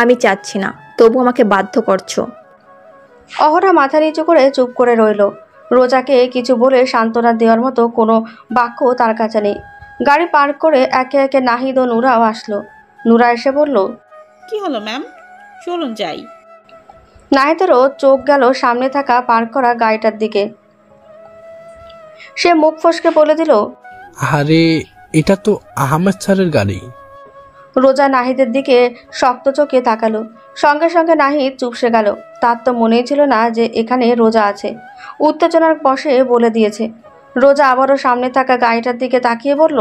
আমি চাচ্ছি না, তবু আমাকে বাধ্য করছো। অহনা মাথা নিচু করে চুপ করে রইল। রোজাকে কিছু বলে সান্ত্বনা দেওয়ার মতো কোনো বাক্য তার কাছে নেই। গাড়ি পার্ক করে একে একে নাহিদ ও নুরাও আসলো। নুরা এসে বলল, কি হলো ম্যাম, চলুন যাই। নাহিদেরও চোখ গেল সামনে থাকা পার্ক করা গাড়িটার দিকে। সে মুখ ফসকে বলে দিল, আরে এটা তো আহমেদ স্যারের গাড়ি। রোজা নাহিদের দিকে শক্ত চোখে তাকালো। সঙ্গে সঙ্গে নাহিদ চুপসে গেল। তার তো মনেই ছিল না যে এখানে রোজা আছে। উত্তেজনার বশে বলে দিয়েছে। রোজা আবারও সামনে থাকা গাড়িটার দিকে তাকিয়ে বলল,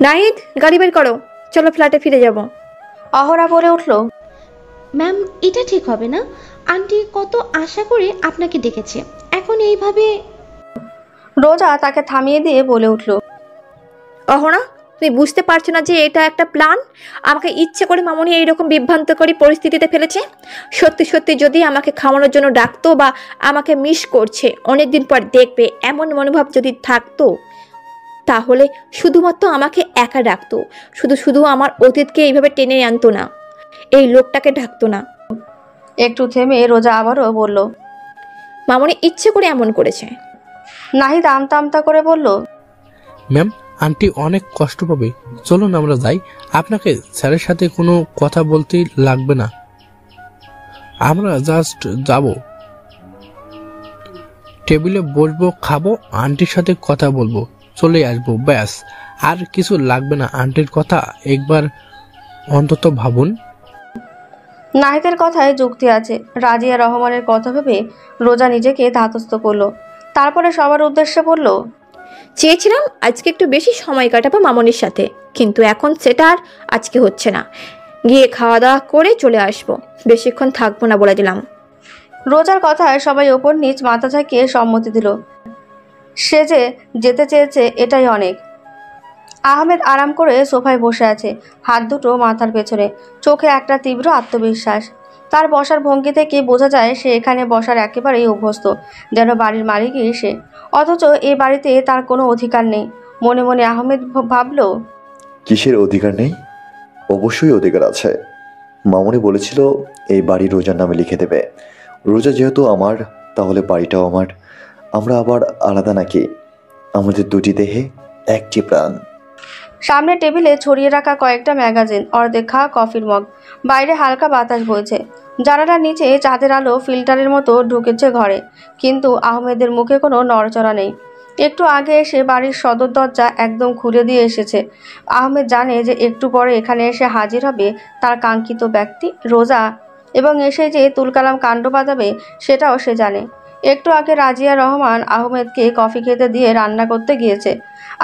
নাহিদ গাড়ি বের করো, চলো ফ্ল্যাটে ফিরে যাব। অহরা বলে উঠল, ম্যাম এটা ঠিক হবে না। আন্টি কত আশা করে আপনাকে ডেকেছে, এখন এইভাবে। রোজা তাকে থামিয়ে দিয়ে বলে উঠল, অহনা তুমি বুঝতে পারছো না যে এটা একটা প্ল্যান? আমাকে ইচ্ছে করে মামনি এইরকম বিভ্রান্তকরী পরিস্থিতিতে ফেলেছে। সত্যি সত্যি যদি আমাকে খাওয়ানোর জন্য ডাকতো বা আমাকে মিস করছে অনেকদিন পর দেখবে এমন মনোভাব যদি থাকতো, তাহলে শুধুমাত্র আমাকে একা ডাকতো, শুধু আমার অতীতকে এইভাবে টেনে আনতো না, এই লোকটাকে ডাকতো না। একটু থেমে রোজা আবারও বলল, মামনি ইচ্ছে করে এমন করেছে। নাহিদ আমতা আমতা করে বলল, ম্যাম আন্টি অনেক কষ্ট পাবে। চলুন আমরা যাই, আপনাকে স্যারের সাথে কোনো কথা বলতে লাগবে না, আমরা জাস্ট যাব, টেবিলে বসবো, খাবো, আন্টির সাথে কথা বলবো, চলে আসবো, ব্যাস। আর কিছু লাগবে না। আন্টির কথা একবার অন্তত ভাবুন। নাহিদের কথায় যুক্তি আছে। রাজিয়া রহমানের কথা ভেবে রোজা নিজেকে ধাতস্থ করলো। তারপরে সবার উদ্দেশ্যে বলল, চেয়েছিলাম আজকে একটু বেশি সময় কাটাবো মামনির সাথে, কিন্তু এখন সেটা আর আজকে হচ্ছে না। গিয়ে খাওয়া দাওয়া করে চলে আসবো, বেশিক্ষণ থাকবো না বলে দিলাম। রোজার কথায় সবাই ওপর নিচ মাথা ঝাঁকিয়ে সম্মতি দিল। সে যে যেতে চেয়েছে এটাই অনেক। আহমেদ আরাম করে সোফায় বসে আছে, হাত দুটো মাথার পেছনে, চোখে একটা তীব্র আত্মবিশ্বাস। তার বসার ভঙ্গি থেকে বোঝা যায় সে এখানে বসার একেবারেই অভ্যস্ত, যেন বাড়ির মালিকই সে। অথচ এই বাড়িতে তার কোনো অধিকার নেই। মনে মনে আহমেদ ভাবল, কিসের অধিকার নেই? অবশ্যই অধিকার আছে। মামনি বলেছিল এই বাড়ি রোজার নামে লিখে দেবে। রোজা যেহেতু আমার, তাহলে বাড়িটাও আমার। আমরা আবার আলাদা নাকি? আমাদের দুটি দেহে একটি প্রাণ। সামনে টেবিলে ছড়িয়ে রাখা কয়েকটা ম্যাগাজিন, অর্ধেক খাওয়া কফির মগ, বাইরে হালকা বাতাস বইছে। জানালার নিচে চাঁদের আলো ফিল্টারের মতো ঢুকেছে ঘরে, কিন্তু আহমেদের মুখে কোনো নড়চড়া নেই। একটু আগে এসে বাড়ির সদর দরজা একদম খুলে দিয়ে এসেছে। আহমেদ জানে যে একটু পরে এখানে এসে হাজির হবে তার কাঙ্ক্ষিত ব্যক্তি রোজা, এবং এসে যে তুলকালাম কাণ্ড বাঁধাবে সেটাও সে জানে। একটু আগে রাজিয়া রহমান আহমেদকে কফি খেতে দিয়ে রান্না করতে গিয়েছে,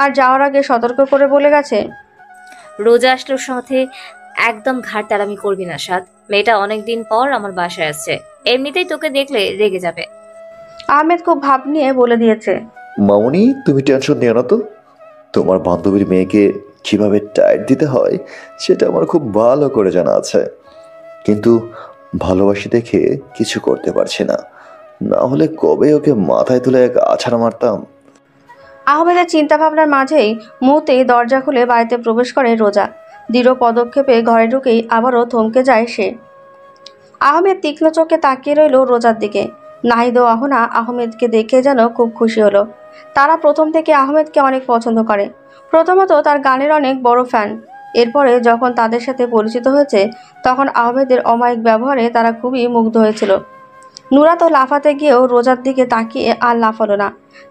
আর যাওয়ার আগে সতর্ক করে বলে গেছে, রোজা আসলোর সাথে একদম ঘাট তারামি করবি না সাদ, মেয়েটা অনেকদিন পর আমার বাসায় আসছে, এমনিতেই তোকে দেখলে রেগে যাবে। আহমেদ খুব ভাব নিয়ে বলে দিয়েছে, মামনি তুমি টেনশন নিও না তো। তোমার বান্ধবীর মেয়েকে কিভাবে টাইট দিতে হয় সেটা আমার খুব ভালো করে জানা আছে, কিন্তু ভালোবাসি দেখে কিছু করতে পারছি না, না হলে কবে ওকে মাথায় তুলে এক আছাড় মারতাম। আহমেদের চিন্তা ভাবনার মাঝেই মুহূর্তেই দরজা খুলে বাড়িতে প্রবেশ করে রোজা। দৃঢ় পদক্ষেপে ঘরে ঢুকেই আবারও থমকে যায় সে। আহমেদ তীক্ষ্ণ চোখে তাকিয়ে রইল রোজার দিকে। নাহিদ ও অহনা আহমেদকে দেখে যেন খুব খুশি হলো। তারা প্রথম থেকে আহমেদকে অনেক পছন্দ করে। প্রথমত তার গানের অনেক বড় ফ্যান। এরপরে যখন তাদের সাথে পরিচিত হয়েছে, তখন আহমেদের অমায়িক ব্যবহারে তারা খুবই মুগ্ধ হয়েছিল। নুরা তো লাফাতে গিয়েও রোজার দিকে তাকিয়ে আর লাফালো না।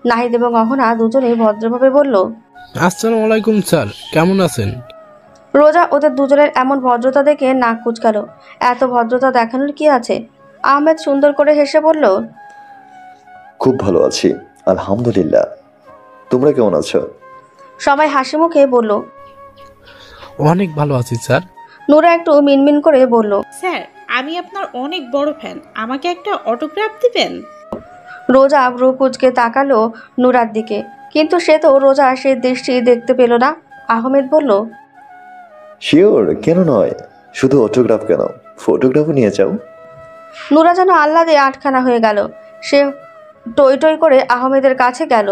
নাহিদ এবং অহনা দুজনেই ভদ্রভাবে বলল, আসসালামু আলাইকুম স্যার, কেমন আছেন? রোজা ওদের দুজনের এমন ভদ্রতা দেখে নাক কুচকালো। এত ভদ্রতা দেখানোর কি আছে? আহমেদ সুন্দর করে হেসে বলল, খুব ভালো আছি আলহামদুলিল্লাহ, তোমরা কেমন আছো? সবাই হাসি মুখে বলল, অনেক ভালো আছি স্যার। নুরা একটু মিনমিন করে বলল, স্যার আমি আপনার অনেক বড় ফ্যান, আমাকে একটা অটোগ্রাফ দিবেন? রোজা ভ্রু কুচকে তাকালো নুরার দিকে, কিন্তু সে তো রোজা সে দৃষ্টি দেখতে পেল না। আহমেদ বলল, শিওর, কেন নয়, শুধু অটোগ্রাফ কেন, ফটোগ্রাফও নিয়ে যাও। নুরা যেন আহ্লাদে আটখানা হয়ে গেল। সে টই টই করে আহমেদের কাছে গেল।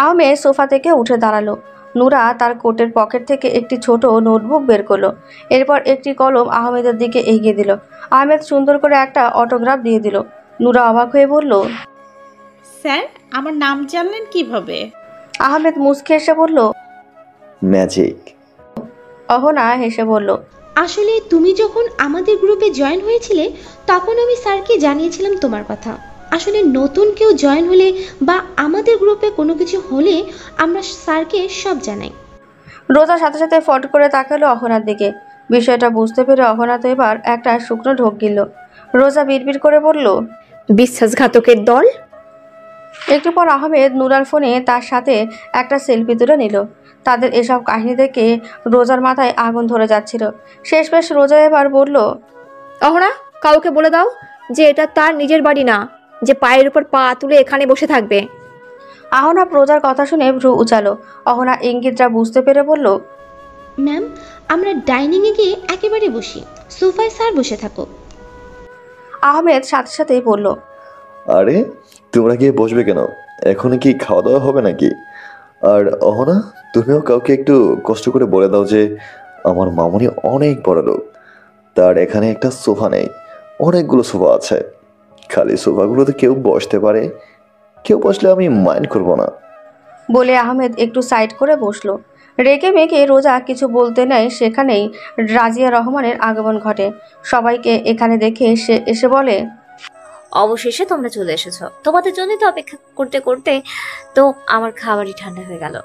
আহমেদ সোফা থেকে উঠে দাঁড়ালো। নুরা তার কোটের পকেট থেকে একটি ছোট নোটবুক বের করলো। এরপর একটি কলম আহমেদের দিকে এগিয়ে দিল। আহমেদ সুন্দর করে একটা অটোগ্রাফ দিয়ে দিল। নুরা অবাক হয়ে বলল, স্যার আমার নাম জানলেন কিভাবে? আহমেদ মুচকে এসে বলল, ম্যাজিক। অহনা হেসে বলল, আসলে তুমি যখন আমাদের গ্রুপে জয়েন হয়েছিলে তখন আমি স্যারকে জানিয়েছিলাম তোমার কথা। আসলে নতুন কেউ জয়েন হলে বা আমাদের গ্রুপে কোনো কিছু হলে আমরা স্যারকে সব জানাই। রোজার সাথে সাথে ফট করে তাকালো অহনার দিকে। বিষয়টা বুঝতে পেরে অহনা তো এবার একটা শুকনো ঢোক গিলল। রোজা বিড়বিড় করে বলল, বিশ্বাসঘাতকের দল। একটু পর আহমেদ নুরার ফোনে তার সাথে একটা সেলফি তুলে নিল। তাদের এসব কাহিনী দেখে রোজার মাথায় আগুন ধরে যাচ্ছিল। শেষমেশ রোজা এবার বলল, অহনা, কাউকে বলে দাও যে এটা তার নিজের বাড়ি না, যে পায়ের উপর পা তুলে এখানে বসে থাকবে। আহনা রোজার কথা শুনে ভ্রু উচালো। অহনা ইঙ্গিতটা বুঝতে পেরে বলল, ম্যাম আমরা ডাইনিংয়ে গিয়ে একেবারে বসি, সোফায় স্যার বসে থাকো। আহমেদ সাথে সাথেই বলল, আরে তোমরা গিয়ে বসবে কেন? এখন কি খাওয়া দাওয়া হবে নাকি? আর অহনা, তুমিও কাউকে একটু কষ্ট করে বলে দাও যে আমার মামনি অনেক বড় লোক, তার এখানে একটা সোফা নেই, অনেকগুলো সোফা আছে। খালি সোফাগুলোতে কেউ বসতে পারে, কেউ বসলে আমি মাইন্ড করব না। বলে আহমেদ একটু সাইড করে বসলো। রেগে মেগে রোজা কিছু বলতে নেয়, সেখানেই রাজিয়া রহমানের আগমন ঘটে। সবাইকে এখানে দেখে সে এসে বলে, অবশেষে তোমরা চলে এসেছো। তোমাদের জন্যই তো অপেক্ষা করতে করতে তো আমার খাবারই ঠান্ডা হয়ে গেল।